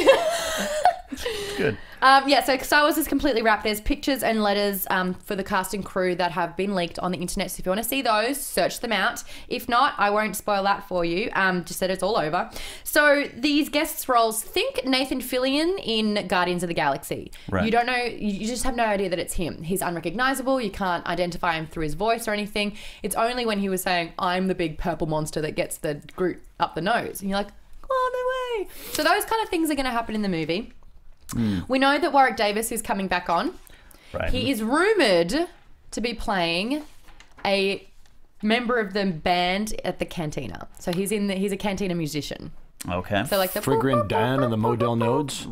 A: Good.
B: Yeah, so Star Wars is completely wrapped. There's pictures and letters for the cast and crew that have been leaked on the internet. So if you want to see those, search them out. If not, I won't spoil that for you. Just that it's all over. So these guest roles, think Nathan Fillion in Guardians of the Galaxy.
A: Right.
B: You don't know, you just have no idea that it's him. He's unrecognizable. You can't identify him through his voice or anything. It's only when he was saying, I'm the big purple monster that gets the Groot up the nose. And you're like, oh, no way. So those kind of things are going to happen in the movie. We know that Warwick Davis is coming back on.
A: Right.
B: He is rumoured to be playing a member of the band at the cantina. So he's a cantina musician.
A: Okay.
B: So like the
C: Frigrin Dan and the Model Nodes.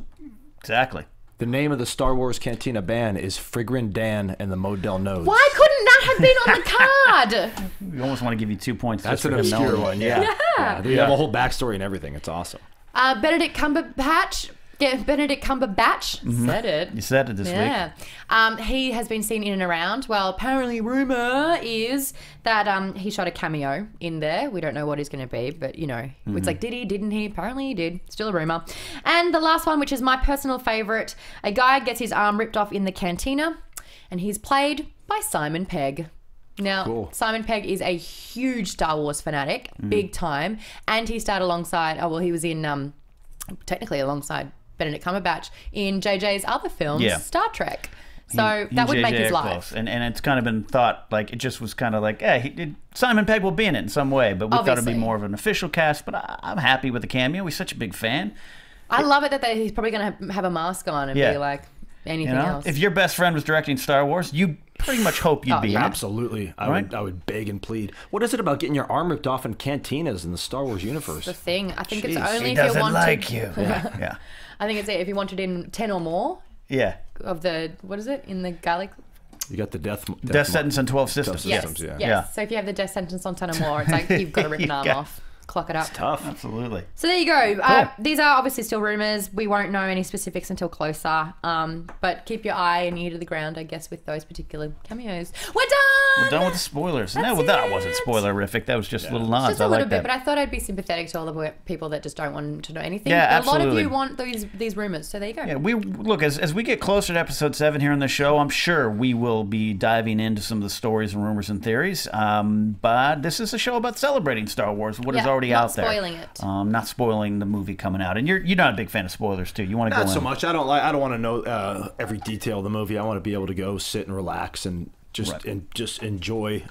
A: Exactly.
C: The name of the Star Wars Cantina band is Frigrin Dan and the Model Nodes.
B: Why couldn't that have been on the card?
A: We almost want to give you 2 points.
C: That's
A: just
C: an
A: for him
C: obscure
A: knowing
C: one.
A: it.
C: Yeah. They have a whole backstory and everything. It's awesome.
B: Benedict Cumberbatch. Yeah, Benedict Cumberbatch said it.
A: You said it this week.
B: He has been seen in and around. Well, apparently rumour is that he shot a cameo in there. We don't know what he's going to be, but, you know, it's like, did he, didn't he? Apparently he did. Still a rumour. And the last one, which is my personal favourite, a guy gets his arm ripped off in the cantina, and he's played by Simon Pegg. Now,
C: Cool.
B: Simon Pegg is a huge Star Wars fanatic, big time, and he starred alongside, he was in, technically alongside Benedict Cumberbatch in JJ's other films, Star Trek. So that would make his life.
A: And it's kind of been thought, like, it just was kind of like, Simon Pegg will be in it in some way, but we thought it'd be more of an official cast, but I'm happy with the cameo. He's such a big fan.
B: I love it that he's probably going to have a mask on and be like anything else.
A: If your best friend was directing Star Wars, you pretty much hope you'd be in it.
C: Absolutely. I would beg and plead. What is it about getting your arm ripped off in cantinas in the Star Wars universe?
B: The thing. I think it's
C: Jeez.
B: only
A: He
B: if you
A: doesn't
B: wanted.
A: like you. Yeah.
B: I think it's if you wanted in 10 or more
A: Yeah.
B: of the, what is it, in the galaxy?
C: You got the death
A: Sentence on 12 Systems.
B: Yes.
C: yeah.
B: Yes. So if you have the death sentence on 10 or more, it's like you've got to rip an arm off. Clock it up.
C: Tough.
A: Absolutely.
B: So there you go. These are obviously still rumours. We won't know any specifics until closer. But keep your eye and ear to the ground, I guess, with those particular cameos. We're done!
A: We're done with the spoilers. No, that wasn't spoilerific. That was just little nods.
B: Just a
A: I
B: little
A: like
B: bit,
A: that.
B: but I thought I'd be sympathetic to all the people that just don't want to know anything.
A: Yeah,
B: A lot of
A: absolutely.
B: you want these rumours, so there you go.
A: Yeah, we look as we get closer to episode 7 here on the show. I'm sure we will be diving into some of the stories and rumors and theories. But this is a show about celebrating Star Wars, what is already out there.
B: Not spoiling it.
A: Not spoiling the movie coming out. And you're not a big fan of spoilers too. You want to go
C: Not so
A: in.
C: much. I don't want to know every detail of the movie. I want to be able to go sit and relax and just enjoy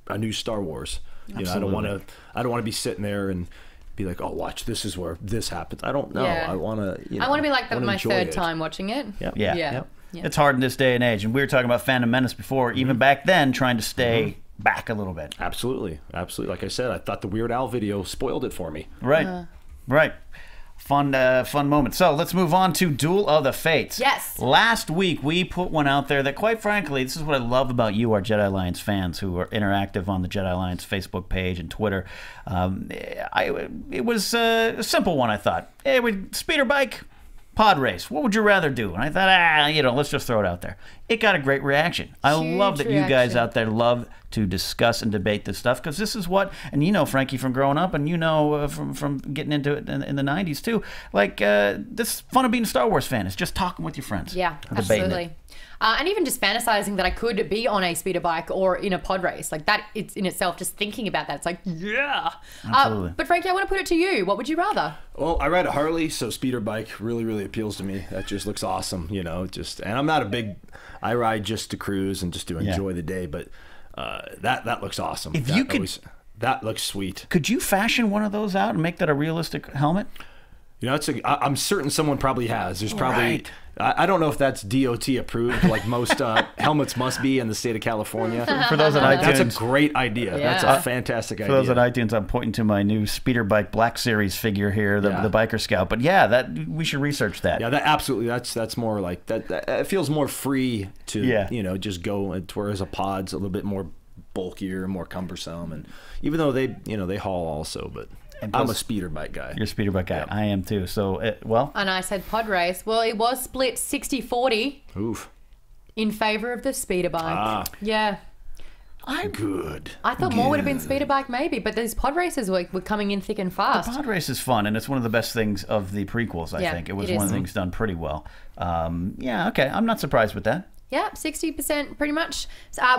C: a new Star Wars. You know, I don't want to be sitting there and be like, oh, watch, this is where this happens. I don't know.
B: Yeah.
C: I want to.
B: I want to be like my third
C: it.
B: time watching it.
C: Yep.
A: Yeah.
B: Yeah.
A: It's hard in this day and age. And we were talking about Phantom Menace before. Even back then, trying to stay back a little bit.
C: Absolutely. Like I said, I thought the Weird Al video spoiled it for me.
A: Right. Right. Fun moment. So let's move on to Duel of the Fates.
B: Yes.
A: Last week we put one out there that, quite frankly, this is what I love about you, our Jedi Alliance fans who are interactive on the Jedi Alliance Facebook page and Twitter. It was a simple one, I thought. Hey, speeder bike, pod race. What would you rather do? And I thought, let's just throw it out there. It got a great reaction. I love that you guys out there love to discuss and debate this stuff, because this is what, and you know, Frankie, from growing up, and you know from getting into it in the 90s too, like this fun of being a Star Wars fan is just talking with your friends.
B: Yeah,
A: and debating
B: absolutely.
A: it.
B: And even just fantasizing that I could be on a speeder bike or in a pod race. Like that, it's in itself, just thinking about that, it's like, yeah.
A: Absolutely.
B: But Frankie, I want to put it to you. What would you rather?
C: Well, I ride a Harley, so speeder bike really, really appeals to me. That just looks awesome, and I'm not I ride just to cruise and just to enjoy the day, but that looks awesome. That looks sweet.
A: Could you fashion one of those out and make that a realistic helmet?
C: You know, I'm certain someone probably has. There's probably,
A: Right.
C: I don't know if that's DOT approved, like most helmets must be in the state of California.
A: For those on iTunes,
C: That's a great idea.
B: Yeah.
C: That's a fantastic idea.
A: For those on iTunes, I'm pointing to my new Speeder Bike Black Series figure here, the Biker Scout. But yeah, that we should research that.
C: Yeah, that absolutely. That's more like that. It feels more free to just go. Whereas a pod's a little bit more bulkier, more cumbersome, and even though they haul also, but. I'm a speeder bike guy.
A: You're a speeder bike guy. Yeah. I am too. So,
B: And I said pod race. Well, it was split 60-40
C: Oof.
B: in favor of the speeder bike. Yeah.
C: Good.
B: I thought more would have been speeder bike maybe, but these pod races were coming in thick and fast.
A: The pod race is fun, and it's one of the best things of the prequels, I think. It was one of the things done pretty well. Okay. I'm not surprised with that.
B: Yeah, 60% pretty much.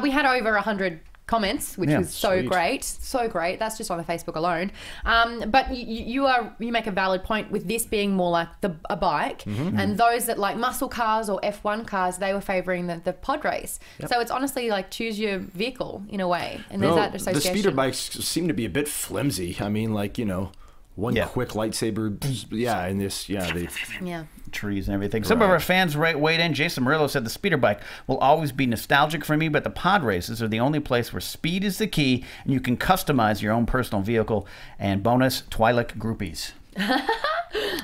B: We had over 100 comments, which was so great. So great. That's just on the Facebook alone. But you make a valid point with this being more like a bike, and those that like muscle cars or F1 cars, they were favouring the pod race. Yep. So it's honestly like choose your vehicle in a way, and there's that association.
C: The speeder bikes seem to be a bit flimsy. I mean, like, one quick lightsaber, and this,
A: trees and everything. Some of our fans weighed in. Jason Murillo said the speeder bike will always be nostalgic for me, but the pod races are the only place where speed is the key, and you can customize your own personal vehicle. And bonus, Twi'lek groupies.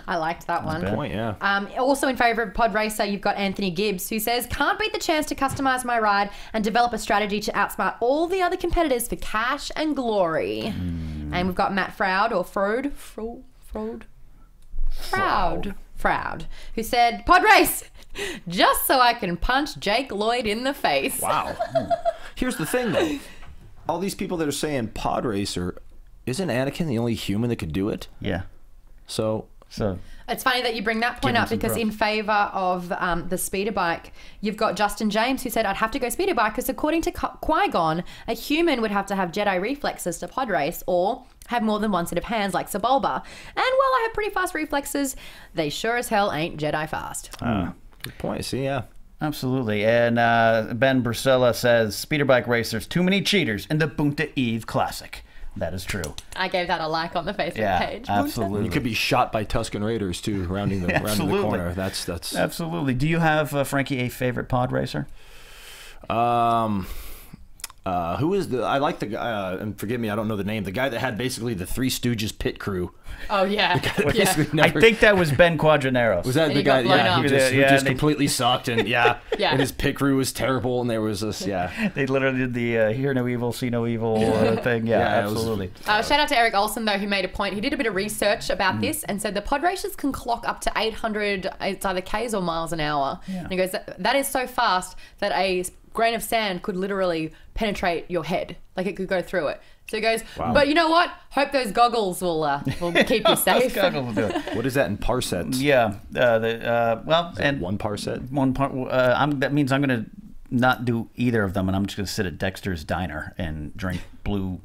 B: I liked that one.
C: Good point, yeah.
B: Also in favour of pod racer, you've got Anthony Gibbs, who says, can't beat the chance to customise my ride and develop a strategy to outsmart all the other competitors for cash and glory. And we've got Matt Froud, or Froud, who said, pod race, just so I can punch Jake Lloyd in the face.
C: Wow. Here's the thing, though. All these people that are saying pod racer, isn't Anakin the only human that could do it?
A: Yeah.
C: So
B: it's funny that you bring that point up, because in favour of the speeder bike, you've got Justin James, who said, I'd have to go speeder bike because according to Qui-Gon, a human would have to have Jedi reflexes to pod race or have more than one set of hands like Sebulba. And while I have pretty fast reflexes, they sure as hell ain't Jedi fast.
C: Good point. See, yeah.
A: Absolutely. And Ben Brusella says, speeder bike racers, too many cheaters in the Bunta Eve Classic. That is true.
B: I gave that a like on the Facebook page.
A: Absolutely.
C: You could be shot by Tusken Raiders too, rounding the corner. That's
A: absolutely. Do you have, Frankie, a favorite pod racer?
C: Who is I like the guy, and forgive me, I don't know the name. The guy that had basically the Three Stooges pit crew.
B: Oh, yeah.
A: I think that was Ben Quadraneros.
C: Was that
B: And
C: the
B: he got
C: guy?
B: blown
C: Yeah,
B: up.
C: who just completely sucked, and and his pit crew was terrible, and there was this,
A: They literally did the hear no evil, see no evil thing. Yeah, absolutely.
B: Shout out to Eric Olson, though, who made a point. He did a bit of research about this and said the pod racers can clock up to 800, it's either Ks or miles an hour. Yeah. And he goes, that is so fast that a grain of sand could literally penetrate your head. Like it could go through it. So he goes, but you know what? Hope those goggles will keep you safe.
A: Goggles will do it.
C: What is that in parsecs?
A: Yeah. And
C: one parsec?
A: That means I'm going to not do either of them, and I'm just going to sit at Dexter's Diner and drink blue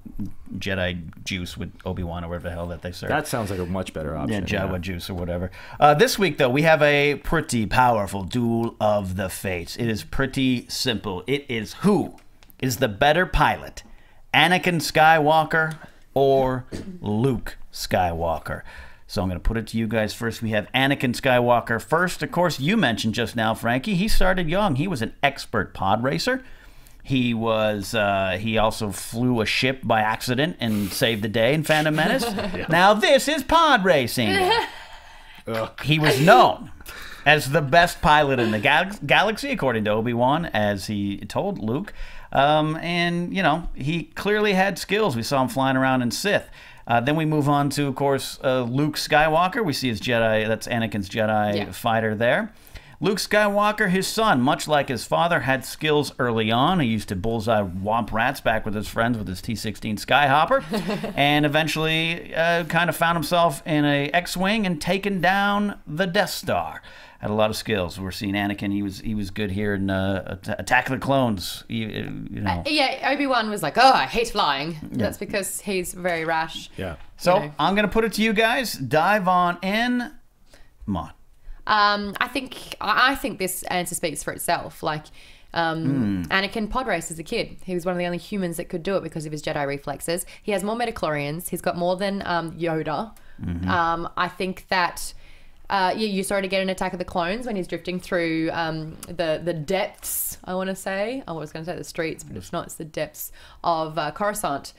A: Jedi juice with Obi-Wan or whatever the hell that they serve.
C: That sounds like a much better option.
A: Yeah, Jawa juice or whatever. This week, though, we have a pretty powerful duel of the fates. It is pretty simple. It is who is the better pilot, Anakin Skywalker or Luke Skywalker? So I'm going to put it to you guys first. We have Anakin Skywalker first. Of course, you mentioned just now, Frankie, he started young. He was an expert pod racer. He was. He also flew a ship by accident and saved the day in Phantom Menace. Now this is pod racing. He was known as the best pilot in the galaxy, according to Obi-Wan, as he told Luke. And, he clearly had skills. We saw him flying around in Sith. Then we move on to, of course, Luke Skywalker. We see his Jedi. That's Anakin's Jedi fighter there. Luke Skywalker, his son, much like his father, had skills early on. He used to bullseye womp rats back with his friends with his T-16 Skyhopper, and eventually kind of found himself in a X-Wing and taken down the Death Star. Had a lot of skills. We're seeing Anakin. He was good here in Attack of the Clones.
B: Yeah, Obi-Wan was like, oh, I hate flying. Yeah. That's because he's very rash.
C: Yeah.
A: So I'm going to put it to you guys. Dive on in. Come on.
B: I think this answer speaks for itself. Like, Anakin pod raced as a kid. He was one of the only humans that could do it because of his Jedi reflexes. He has more midichlorians. He's got more than Yoda. I think that you saw it again in Attack of the Clones when he's drifting through the depths, I want to say. I was going to say the streets, but it's not. It's the depths of Coruscant.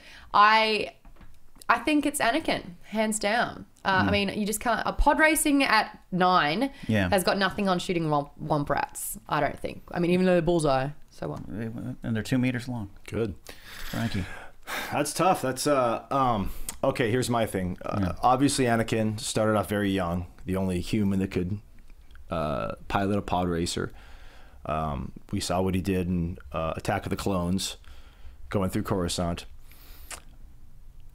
B: I think it's Anakin, hands down. I mean, you just can't... pod racing at 9 has got nothing on shooting womp rats, I don't think. I mean, even though they're bullseye, so what?
A: And they're 2 meters long.
C: Good.
A: Frankie.
C: That's tough. That's okay, here's my thing. Obviously, Anakin started off very young, the only human that could pilot a pod racer. We saw what he did in Attack of the Clones, going through Coruscant.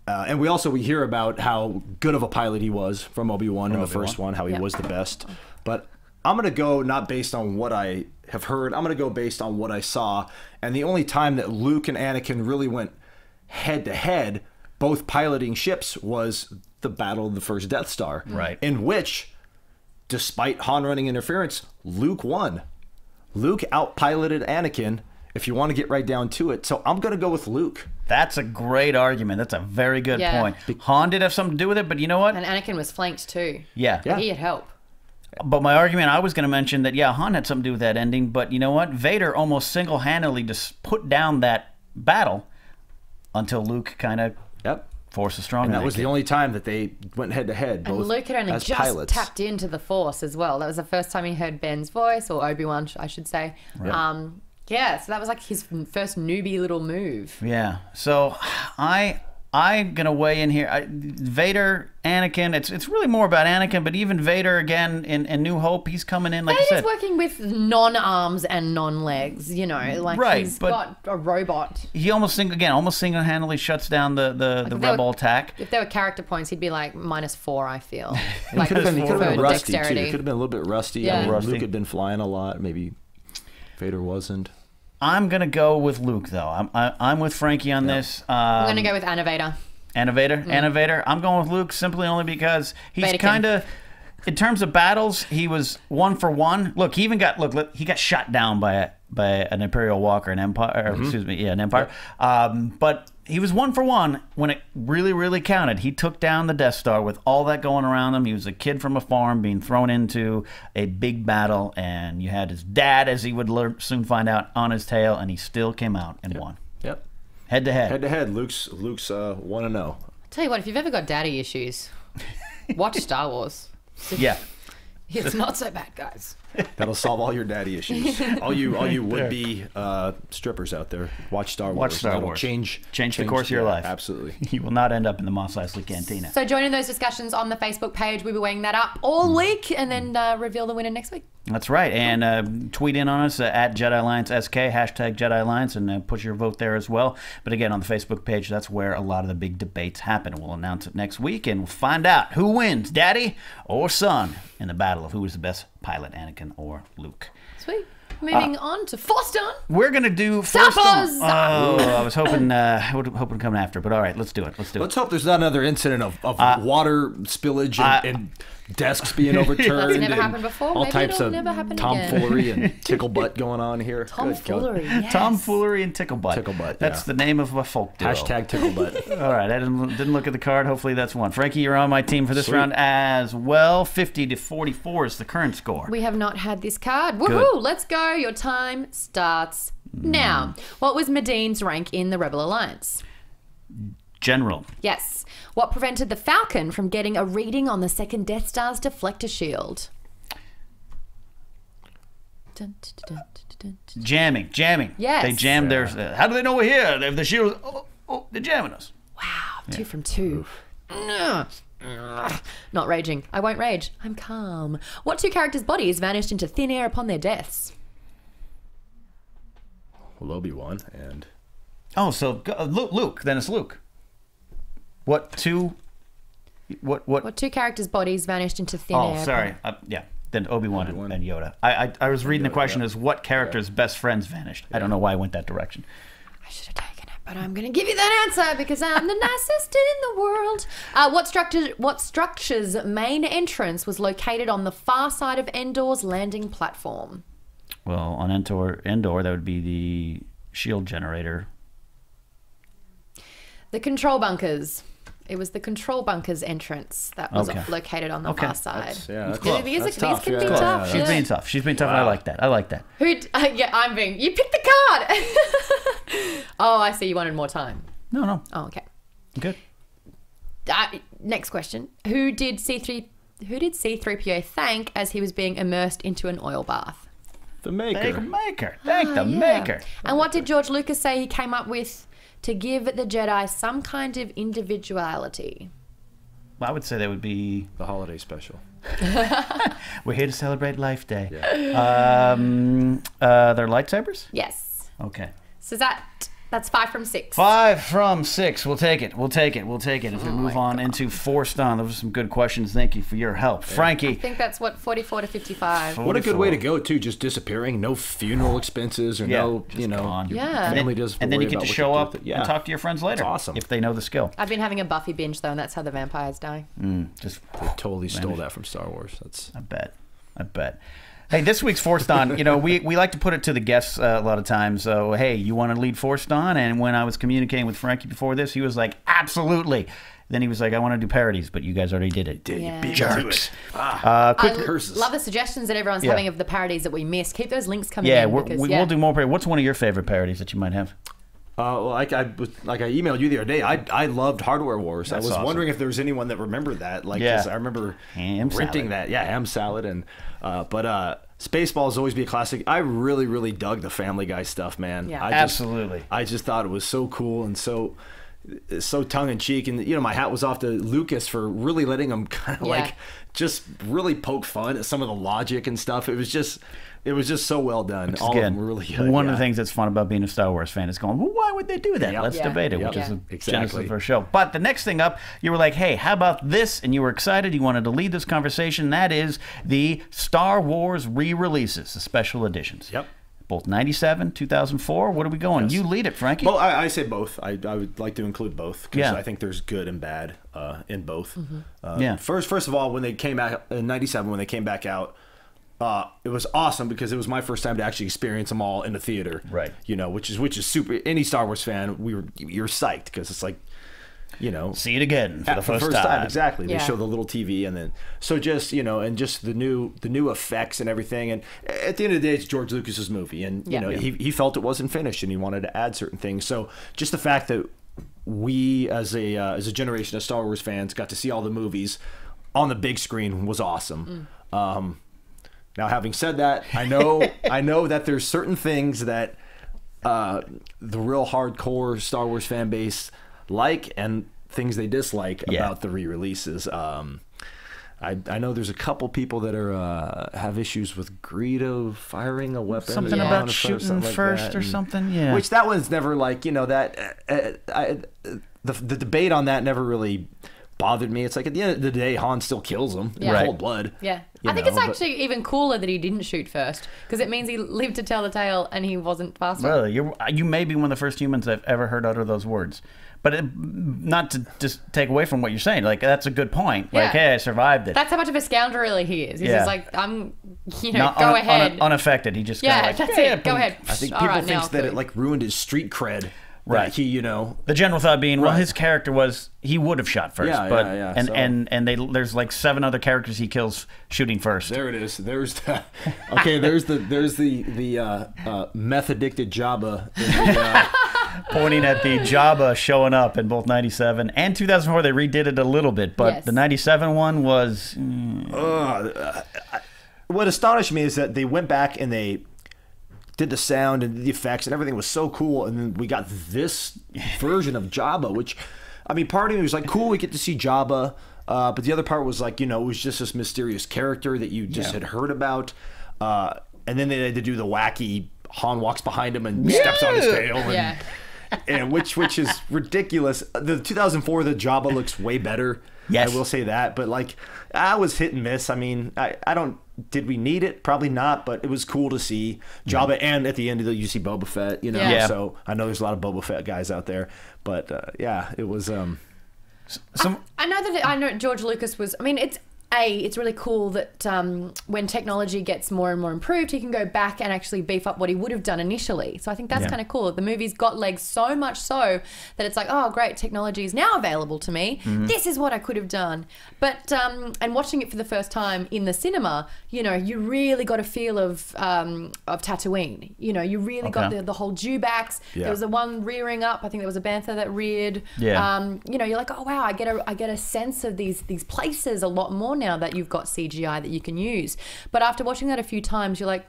C: And we hear about how good of a pilot he was from Obi-Wan in the first one, how he was the best. But I'm going to go not based on what I have heard. I'm going to go based on what I saw. And the only time that Luke and Anakin really went head-to-head, both piloting ships, was the Battle of the First Death Star.
A: Right.
C: In which, despite Han running interference, Luke won. Luke outpiloted Anakin, if you want to get right down to it. So I'm going to go with Luke.
A: That's a great argument. That's a very good point. Han did have something to do with it, but you know what?
B: And Anakin was flanked too.
A: Yeah.
B: He had help.
A: But my argument, I was going to mention that, Han had something to do with that ending, but you know what? Vader almost single-handedly just put down that battle until Luke kind of forced a strong.
C: And that was the only time that they went head-to-head, both
B: and Luke had only
C: as
B: just
C: pilots.
B: tapped into the Force as well. That was the first time he heard Ben's voice, or Obi-Wan, I should say. Right. So that was like his first newbie little move.
A: Yeah. So I'm going to weigh in here. Vader, Anakin, it's really more about Anakin, but even Vader, again, in New Hope, he's coming in, like
B: Vader's
A: I said.
B: working with non-arms and non-legs, he's got a robot.
A: He almost single-handedly shuts down the rebel attack.
B: If there were character points, he'd be like -4, I feel.
C: He could have been rusty, too.
B: dexterity.
C: He could have been a little bit rusty.
B: Yeah.
C: I mean,
A: Rusty.
C: Luke had been flying a lot. Maybe Vader wasn't.
A: I'm going to go with Luke, though. I'm with Frankie on this.
B: I'm going to go with Vader.
A: Vader. I'm going with Luke simply only because he's kind of, in terms of battles, he was 1 for 1. Look, he even got he got shot down by an Imperial Walker, an Empire. Or, excuse me, an Empire. But he was 1 for 1 when it really, really counted. He took down the Death Star with all that going around him. He was a kid from a farm being thrown into a big battle, and you had his dad, as he would soon find out, on his tail, and he still came out and won.
C: Yep.
A: Head-to-head.
C: Head-to-head. Luke's 1-0.
B: Tell you what, if you've ever got daddy issues, watch Star Wars.
A: Yeah.
B: It's not so bad, guys.
C: That'll solve all your daddy issues. all you would-be strippers out there, watch Star Wars.
A: Watch Star
C: That'll
A: Wars.
C: Change
A: the course of your life.
C: Absolutely.
A: You will not end up in the Mos Eisley Cantina.
B: So join in those discussions on the Facebook page. We'll be weighing that up all week and then reveal the winner next week.
A: That's right. And tweet in on us at Jedi Alliance SK, hashtag Jedi Alliance, and put your vote there as well. But again, on the Facebook page, that's where a lot of the big debates happen. We'll announce it next week, and we'll find out who wins, Daddy or Son, in the battle of who is the best pilot, Anakin or Luke.
B: Sweet. Moving on to Force Dawn.
A: We're going to do
B: Star
A: Force
B: Wars.
A: Dawn. Oh, I was hoping to come after, but all right, let's do it.
C: Let's hope there's not another incident of water spillage and desks being overturned.
B: That's never
C: and
B: happened before.
C: All
B: Maybe
C: types
B: it'll
C: of
B: never happen
C: tomfoolery and tickle butt going on here.
B: Tomfoolery, yes.
A: Tomfoolery and tickle butt.
C: Tickle butt,
A: That's the name of a folk duo.
C: Hashtag tickle butt.
A: All right, I didn't look at the card. Hopefully that's one. Frankie, you're on my team for this round as well. 50-44 is the current score.
B: We have not had this card. Woohoo! Let's go. Your time starts now. What was Medine's rank in the Rebel Alliance?
A: General.
B: Yes. What prevented the Falcon from getting a reading on the second Death Star's deflector shield?
A: Jamming.
B: Yes.
A: They jammed their... how do they know we're here? They have the shield... Oh, they're jamming us.
B: Wow. 2 from 2. Not raging. I won't rage. I'm calm. What 2 characters' bodies vanished into thin air upon their deaths?
C: Well, Obi-Wan and...
A: Oh, so Luke. Then it's Luke. What 2...
B: What 2 characters' bodies vanished into thin air?
A: Oh, sorry. Then Obi-Wan and Yoda. I was reading the question as what character's best friends vanished. I don't know why I went that direction.
B: I should have taken it, but I'm going to give you that answer because I'm the nicest in the world. What structure's main entrance was located on the far side of Endor's landing platform?
A: Well, on Endor, that would be the shield generator.
B: The control bunkers. It was the control bunkers entrance that was
A: Okay.
B: located on the far side.
C: That's
B: These
C: tough.
B: can be
C: Yeah.
B: tough.
A: She's
B: yeah.
A: being tough. She's being tough, and I like that. I like that.
B: I'm being. You picked the card. Oh, I see. You wanted more time.
A: No.
B: Oh, okay.
A: Good.
B: Next question: Who did C-3PO thank as he was being immersed into an oil bath?
C: The maker.
A: Thank the maker.
B: And what did George Lucas say he came up with to give the Jedi some kind of individuality?
A: Well, I would say that would be
C: The holiday special.
A: we're here to celebrate Life Day. Yeah. Their lightsabers?
B: Yes.
A: Okay.
B: So that's 5 from 6.
A: 5 from 6. We'll take it. If we move on into Forced On, those are some good questions. Thank you for your help. Frankie.
B: I think that's 44 to 55.
C: What a good way to go, too. Just disappearing. No funeral expenses or no,
A: just gone.
C: your
B: Yeah.
C: family does.
A: And then you get to show up and talk to your friends later.
C: It's awesome.
A: If they know the skill.
B: I've been having a Buffy binge though, and that's how the vampires die.
A: Just
C: They totally stole that from Star Wars. That's.
A: I bet. Hey, this week's Forced On, we like to put it to the guests a lot of times. So, hey, you want to lead Forced On? And when I was communicating with Frankie before this, he was like, absolutely. Then he was like, I want to do parodies, but you guys already did it.
B: Yeah.
A: Jerks.
B: I
C: curses.
B: love the suggestions that everyone's having of the parodies that we missed. Keep those links coming
A: Yeah,
B: in.
A: we'll do more parodies. What's one of your favorite parodies that you might have?
C: Well, like I emailed you the other day. I loved Hardware Wars.
A: That's
C: I was
A: awesome.
C: wondering if there was anyone that remembered that. Like, 'cause I remember
A: Ham
C: renting
A: salad.
C: that. Yeah, ham salad and Spaceballs always be a classic. I really, really dug the Family Guy stuff, man.
B: Yeah.
A: Absolutely.
C: I just thought it was so cool and so tongue in cheek, and my hat was off to Lucas for really letting him kind of like just really poke fun at some of the logic and stuff. It was just so well done. All of them were really good.
A: One of the things that's fun about being a Star Wars fan is going, well, why would they do that?
C: Yep.
A: Let's
B: Yeah.
A: debate it,
C: Yep.
A: which is
C: Yeah.
A: the
C: Exactly.
A: genesis of our show. But the next thing up, you were like, hey, how about this? And you were excited. You wanted to lead this conversation. That is the Star Wars re-releases, the special editions.
C: Yep.
A: Both 97, 2004. What are we going? You lead it, Frankie.
C: Well, I say both. I would like to include both because
A: Yeah.
C: I think there's good and bad in both.
A: Yeah.
C: First of all, when they came back in '97, when they came back out, it was awesome because it was my first time to actually experience them all in the theater.
A: Right.
C: Which is super. Any Star Wars fan, you're psyched because it's like,
A: see it again for the first time.
C: Exactly.
B: Yeah.
C: They show the little TV and then so just and just the new effects and everything. And at the end of the day, it's George Lucas's movie, and he felt it wasn't finished and he wanted to add certain things. So just the fact that we as a generation of Star Wars fans got to see all the movies on the big screen was awesome. Now, having said that, I know that there's certain things that the real hardcore Star Wars fan base like and things they dislike about the re-releases. I know there's a couple people that are have issues with Greedo firing a weapon.
A: Something
B: Yeah.
A: about shooting first or something. Yeah.
C: Which that one's never like, the debate on that never really bothered me. It's like at the end of the day, Han still kills him in
B: Yeah.
C: cold blood.
B: Yeah.
C: You
B: I think
C: know,
B: it's
C: but-
B: actually even cooler that he didn't shoot first because it means he lived to tell the tale and he wasn't faster.
A: Well, you may be one of the first humans I've ever heard utter those words. But not to just take away from what you're saying. Like, that's a good point. Like,
B: Yeah.
A: hey, I survived it.
B: That's how much of a scoundrel he is. He's
A: Yeah.
B: just like, I'm,
A: Not
B: go ahead.
A: unaffected. He just
B: Yeah,
A: kinda like,
B: that's
A: yeah,
B: it. Go ahead.
C: I think
B: All
C: people
B: right, now
C: thinks that
B: food.
C: it like ruined his street cred.
A: Right.
C: That he,
A: The general thought being, well, his character was he would have shot first,
C: Yeah,
A: but
C: yeah.
A: and
C: So-
A: and there's like 7 other characters he kills shooting first.
C: There it is. There's the there's the meth addicted Jabba.
A: Pointing at the Jabba showing up in both 97 and 2004. They redid it a little bit, but
B: Yes.
A: the 97 one was
C: What astonished me is that they went back and they did the sound and the effects and everything was so cool, and then we got this version of Jabba, which, I mean, part of me was like, cool, we get to see Jabba, but the other part was like, it was just this mysterious character that you just had heard about, and then they had to do the wacky Han walks behind him and steps on his tail, and,
B: Yeah.
C: and which is ridiculous. The 2004, the Jabba looks way better.
A: Yes.
C: I will say that, but like, I was hit and miss. I mean, I don't. Did we need it? Probably not, but it was cool to see Jabba, and at the end of you see Boba Fett.
B: Yeah.
C: So I know there's a lot of Boba Fett guys out there, but yeah, it was.
A: some.
B: I know George Lucas was. I mean, it's it's really cool that when technology gets more and more improved, he can go back and actually beef up what he would have done initially. So I think that's kind of cool. The movie's got legs so much so that it's like, oh, great, technology is now available to me. This is what I could have done. But and watching it for the first time in the cinema, you know, you really got a feel of Tatooine. You know, you really got the whole dewbacks. There was the one rearing up. I think there was a bantha that reared. You know, you're like, oh wow, I get a sense of these places a lot more now that you've got CGI that you can use. But after watching that a few times, you're like,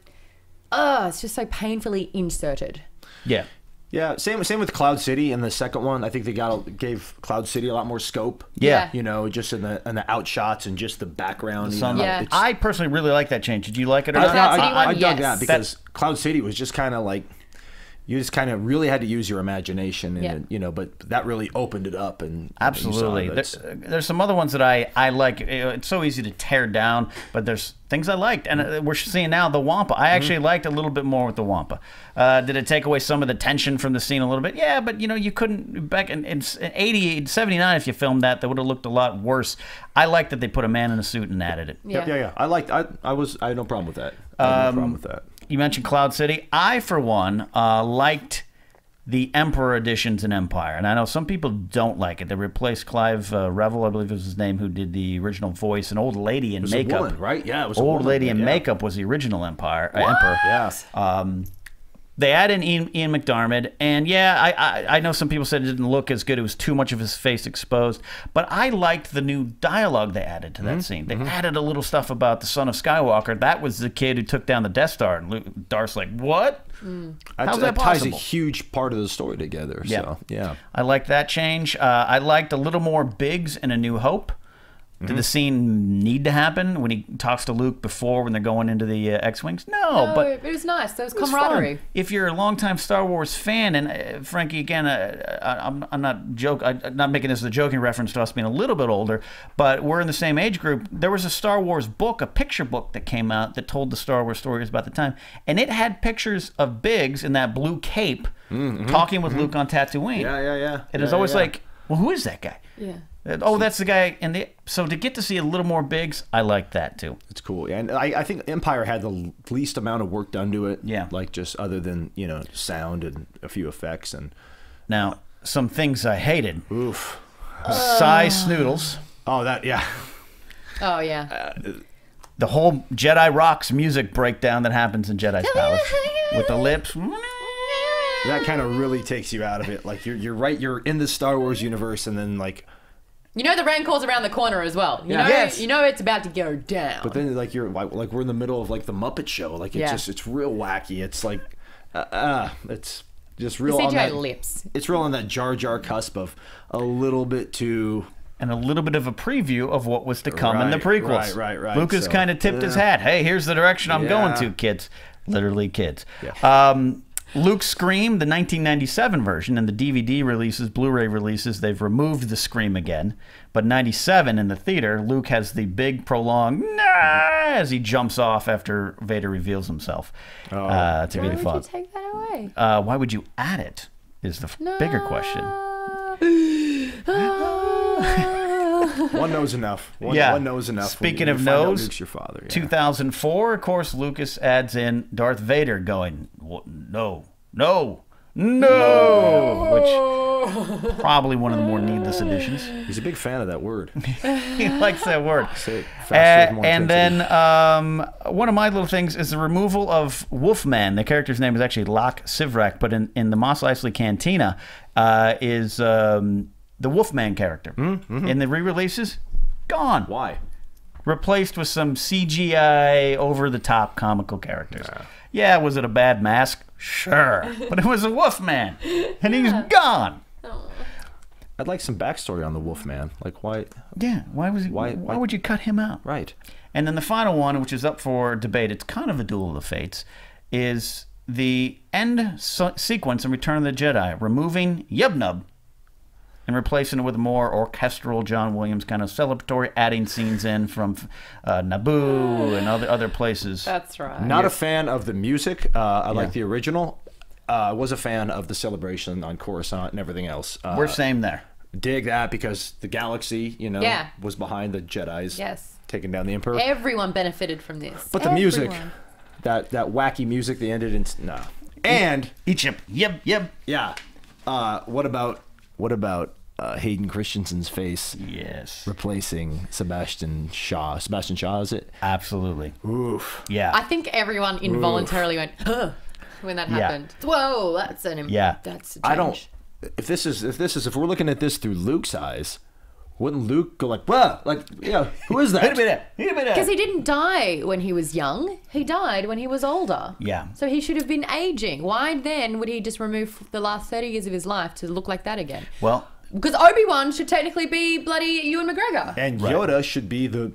B: oh, it's just so painfully inserted.
C: Yeah, same with Cloud City in the second one. I think they gave Cloud City a lot more scope.
A: Yeah.
C: You know, just in the outshots and just the background.
A: I personally really like that change. Did you like it or not?
C: I dug that because Cloud City was just kind of like, you just kind of really had to use your imagination, and you know, but that really opened it up. And
A: absolutely, there's some other ones that I like. It's so easy to tear down, but there's things I liked, and we're seeing now the Wampa. I actually liked a little bit more with the Wampa. Did it take away some of the tension from the scene a little bit? Yeah, but you know, you couldn't back in 79. If you filmed that would have looked a lot worse. I like that they put a man in a suit and added it.
C: Yeah. I had no problem with that. I had no problem with that.
A: You mentioned Cloud City. I, for one, liked the Emperor editions in Empire. And I know some people don't like it. They replaced Clive Revel, I believe was his name, who did the original voice. An old lady in makeup.
C: A woman, right? Yeah, it was
A: old lady in makeup was the original Emperor.
C: Yes.
A: They added in Ian McDiarmid, and I know some people said it didn't look as good. It was too much of his face exposed. But I liked the new dialogue they added to that scene. They added a little stuff about the son of Skywalker. That was the kid who took down the Death Star. And Darth's like, what? How's that
C: ties
A: possible?
C: a huge part of the story together. So, yeah.
A: I liked that change. I liked a little more Biggs in A New Hope. Did the scene need to happen when he talks to Luke before when they're going into the X-Wings? No, but
B: it was nice. There was camaraderie.
A: If you're a longtime Star Wars fan, and Frankie, again, I'm not making this as a joking reference to us being a little bit older, but we're in the same age group. There was a Star Wars book, a picture book that came out that told the Star Wars stories about the time, and it had pictures of Biggs in that blue cape talking with Luke on Tatooine.
C: Yeah.
A: It was always like, well, who is that guy?
B: Yeah.
A: Oh, that's the guy. So to get to see a little more Biggs, I like that too.
C: It's cool. And I think Empire had the least amount of work done to it.
A: Yeah.
C: Like just other than, you know, sound and a few effects. And
A: now, some things I hated.
C: Oof.
A: Cy Snoodles.
C: Oh, that, yeah.
B: Oh, yeah.
A: The whole Jedi Rocks music breakdown that happens in Jedi's Palace. With the lips.
C: That kind of really takes you out of it. Like, you're right, you're in the Star Wars universe, and then, like...
B: You know the Rancor's around the corner as well. You know it's about to go down.
C: But then, like, you're like we're in the middle of like the Muppet Show. Like it's real wacky. It's like, it's just real.
B: The CGI
C: on that,
B: lips.
C: It's real on that Jar Jar cusp of a little bit too.
A: And a little bit of a preview of what was to come in the prequels.
C: Right.
A: Lucas kind of tipped his hat. Hey, here's the direction I'm going to, kids. Literally, kids.
C: Yeah.
A: Luke's Scream, the 1997 version, and the DVD releases, Blu-ray releases, they've removed the scream again. But 97 in the theater, Luke has the big prolonged "nah" as he jumps off after Vader reveals himself to be the Father.
B: Why would you take that away?
A: Why would you add it? Is the bigger question.
C: One knows enough. One knows enough.
A: Speaking of knows,
C: Luke's your father. Yeah.
A: 2004, of course, Lucas adds in Darth Vader going, no, which probably one of the more needless additions.
C: He's a big fan of that word.
A: He likes that word. And then one of my little things is the removal of Wolfman. The character's name is actually Locke Sivrak, but in the Mos Eisley Cantina is... the Wolfman character. In the re-releases, gone.
C: Why?
A: Replaced with some CGI over-the-top comical characters. Yeah, was it a bad mask? Sure. But it was a Wolfman. And he's gone.
C: I'd like some backstory on the Wolfman. Like, why?
A: Yeah, why would you cut him out?
C: Right.
A: And then the final one, which is up for debate, it's kind of a duel of the fates, is the end sequence in Return of the Jedi, removing Yub Nub and replacing it with a more orchestral John Williams kind of celebratory, adding scenes in from Naboo and other places.
B: That's right.
C: Not a fan of the music. I like the original. I was a fan of the celebration on Coruscant and everything else.
A: We're same there.
C: Dig that because the galaxy, was behind the Jedis.
B: Yes.
C: taking down the Emperor.
B: Everyone benefited from this.
C: But the music,
B: Everyone.
C: that wacky music, they ended in no. And
A: Egypt. Yep.
C: yeah, what about Hayden Christensen's face?
A: Yes.
C: Replacing Sebastian Shaw. Sebastian Shaw, is it?
A: Absolutely.
C: Oof.
A: Yeah.
B: I think everyone involuntarily went, huh, when that happened. Whoa, that's an
A: Yeah.
B: That's a change.
C: I don't. If we're looking at this through Luke's eyes, wouldn't Luke go like, "Whoa, like, yeah, who is that?"
A: Wait a minute.
B: Because he didn't die when he was young. He died when he was older.
A: Yeah.
B: So he should have been aging. Why then would he just remove the last 30 years of his life to look like that again?
A: Well,
B: Because Obi-Wan should technically be bloody Ewan McGregor.
C: And Yoda should be the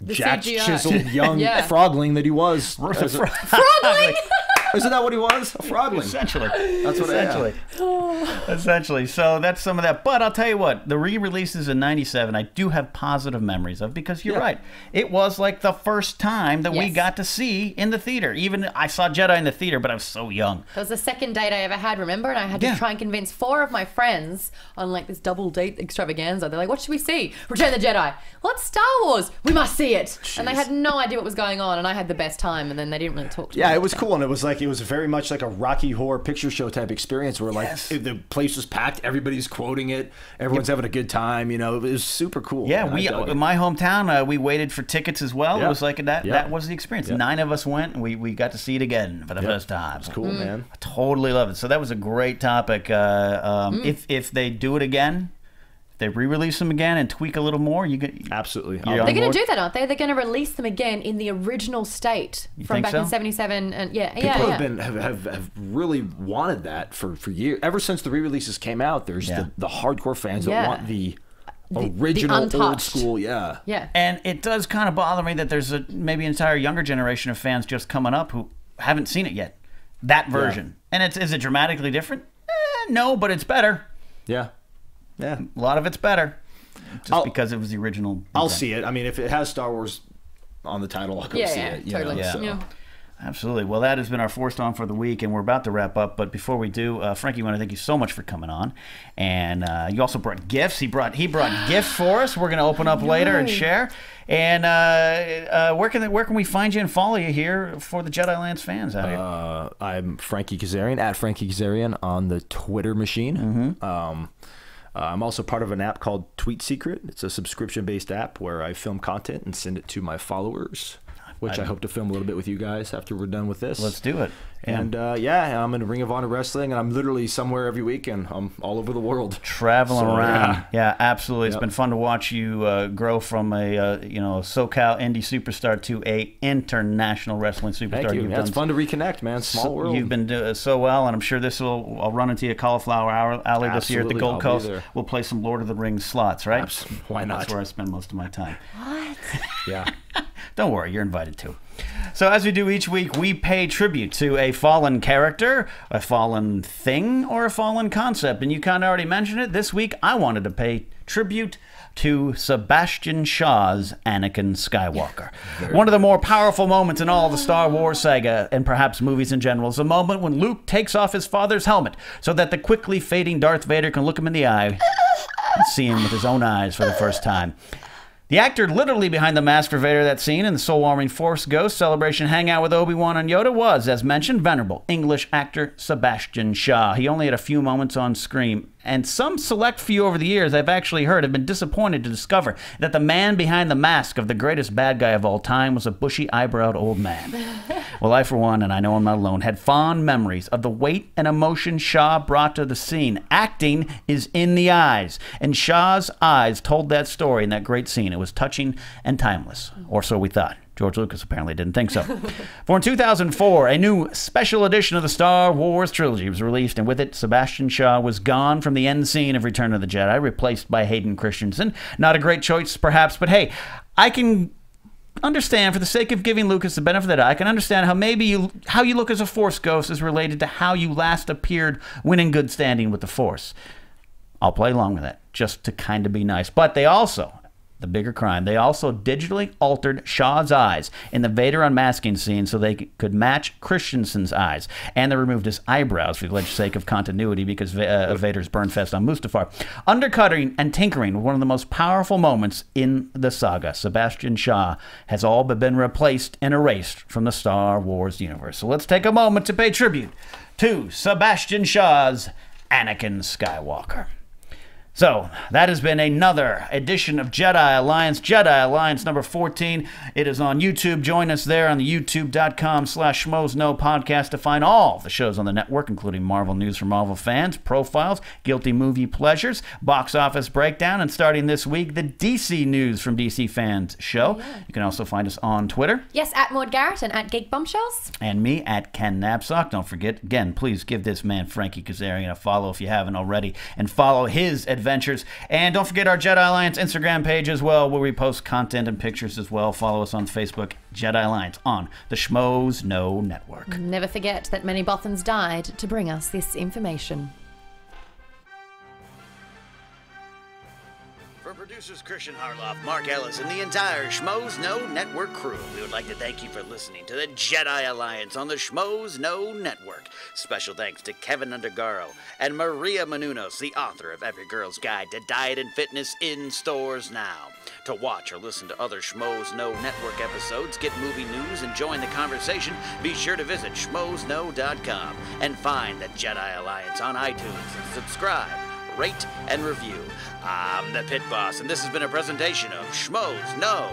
C: jacked,
B: CGI.
C: chiseled young
B: Yeah.
C: frogling that he was.
B: Frogling!
C: Isn't that what he was? A frogling.
A: essentially.
C: That's what
A: Essentially. Essentially. So that's some of that. But I'll tell you what, the re-releases in 97, I do have positive memories of, because you're right. It was like the first time that we
B: Yes.
A: got to see in the theater. Even I saw Jedi in the theater, but I was so young.
B: That was the second date I ever had, remember? And I had to try and convince 4 of my friends on like this double date extravaganza. They're like, what should we see? Return of the Jedi. Well, it's Star Wars. We must see it. And they had no idea what was going on, and I had the best time, and then they didn't really talk to me.
C: Yeah, it was cool, and it was very much like a Rocky Horror Picture Show type experience where like the place was packed, everybody's quoting it, everyone's having a good time. You know, it was super cool.
A: Yeah,
C: man. I dug it.
A: in my hometown, we waited for tickets as well. It
C: Yeah.
A: was like that.
C: Yeah.
A: That was the experience. 9 of us went, and we got to see it again for the first time.
C: It's cool, man.
A: I totally love it. So that was a great topic. If they do it again, if they re-release them again and tweak a little more, you can
C: Absolutely.
A: You're
B: They're
A: on
B: going
A: board?
B: to do that, aren't they? They're going to release them again in the original state from
A: think
B: back
A: so?
B: in '77, and
C: People have really wanted that for years. Ever since the re-releases came out, there's the hardcore fans that want the original old
B: untouched.
C: school. Yeah.
B: Yeah.
A: And it does kind of bother me that there's maybe an entire younger generation of fans just coming up who haven't seen it yet. That version. And is it dramatically different? No, but it's better.
C: Yeah. Yeah.
A: A lot of it's better. Just because it was the original.
C: I'll see it. I mean, if it has Star Wars on the title, I'll go see it. you
B: totally.
C: know, so.
B: Yeah.
A: Absolutely. Well, that has been our Forced On for the week, and we're about to wrap up. But before we do, Frankie, I want to thank you so much for coming on. And you also brought gifts. He brought gifts for us. We're going to open up later and share. And where can we find you and follow you here for the Jedi Alliance fans out here?
C: I'm Frankie Kazarian, at Frankie Kazarian on the Twitter machine. I'm also part of an app called Tweet Secret. It's a subscription-based app where I film content and send it to my followers, which I hope to film a little bit with you guys after we're done with this.
A: Let's do it.
C: And I'm in Ring of Honor Wrestling, and I'm literally somewhere every week, and I'm all over the world.
A: Traveling
C: So,
A: around. Yeah, absolutely. It's
C: Yep.
A: been fun to watch you grow from a SoCal indie superstar to a international wrestling superstar.
C: Thank you.
A: You've
C: Yeah, it's
A: done
C: fun to reconnect, man. Small world.
A: You've been doing so well, and I'm sure I'll run into you at Cauliflower Alley this year at the
C: Absolutely.
A: Gold
C: I'll be
A: Coast.
C: there.
A: We'll play some Lord of the Rings slots, right?
C: Why not?
A: That's where I spend most of my time.
C: Yeah.
A: Don't worry, you're invited too. So as we do each week, we pay tribute to a fallen character, a fallen thing, or a fallen concept. And you kind of already mentioned it. This week, I wanted to pay tribute to Sebastian Shaw's Anakin Skywalker. One of the more powerful moments in all the Star Wars saga, and perhaps movies in general, is the moment when Luke takes off his father's helmet so that the quickly fading Darth Vader can look him in the eye and see him with his own eyes for the first time. The actor literally behind the mask for Vader that scene in the soul-warming Force Ghost celebration hangout with Obi-Wan and Yoda was, as mentioned, venerable English actor Sebastian Shaw. He only had a few moments on screen, and some select few over the years I've actually heard have been disappointed to discover that the man behind the mask of the greatest bad guy of all time was a bushy-eyebrowed old man. Well, I, for one, and I know I'm not alone, had fond memories of the weight and emotion Shaw brought to the scene. Acting is in the eyes, and Shaw's eyes told that story in that great scene. It was touching and timeless, or so we thought. George Lucas apparently didn't think so. For in 2004, a new special edition of the Star Wars Trilogy was released, and with it, Sebastian Shaw was gone from the end scene of Return of the Jedi, replaced by Hayden Christensen. Not a great choice, perhaps, but hey, I can understand, for the sake of giving Lucas the benefit of the doubt, I can understand how you look as a Force ghost is related to how you last appeared when in good standing with the Force. I'll play along with that, just to kind of be nice. But they also the bigger crime. They also digitally altered Shaw's eyes in the Vader unmasking scene so they could match Christensen's eyes. And they removed his eyebrows for the alleged sake of continuity because of Vader's burn fest on Mustafar. Undercutting and tinkering with one of the most powerful moments in the saga. Sebastian Shaw has all but been replaced and erased from the Star Wars universe. So let's take a moment to pay tribute to Sebastian Shaw's Anakin Skywalker. So, that has been another edition of Jedi Alliance number 14. It is on YouTube. Join us there on the youtube.com/schmoesknow podcast to find all the shows on the network, including Marvel News for Marvel fans, profiles, guilty movie pleasures, box office breakdown, and starting this week, the DC News from DC Fans show. You can also find us on Twitter.
B: Yes, at Maude Garrett and at Geek Bombshells.
A: And me at Ken Napok. Don't forget, again, please give this man Frankie Kazarian a follow if you haven't already, and follow his adventures. And don't forget our Jedi Alliance Instagram page as well, where we post content and pictures as well. Follow us on Facebook, Jedi Alliance, on the Schmoes Know Network.
B: Never forget that many Bothans died to bring us this information.
A: For producers Christian Harloff, Mark Ellis, and the entire Schmoes Know Network crew, we would like to thank you for listening to the Jedi Alliance on the Schmoes Know Network. Special thanks to Kevin Undergaro and Maria Menounos, the author of Every Girl's Guide to Diet and Fitness, in stores now. To watch or listen to other Schmoes Know Network episodes, get movie news, and join the conversation, be sure to visit schmoesknow.com and find the Jedi Alliance on iTunes and subscribe, rate, and review. I'm the Pit Boss, and this has been a presentation of Schmoes Know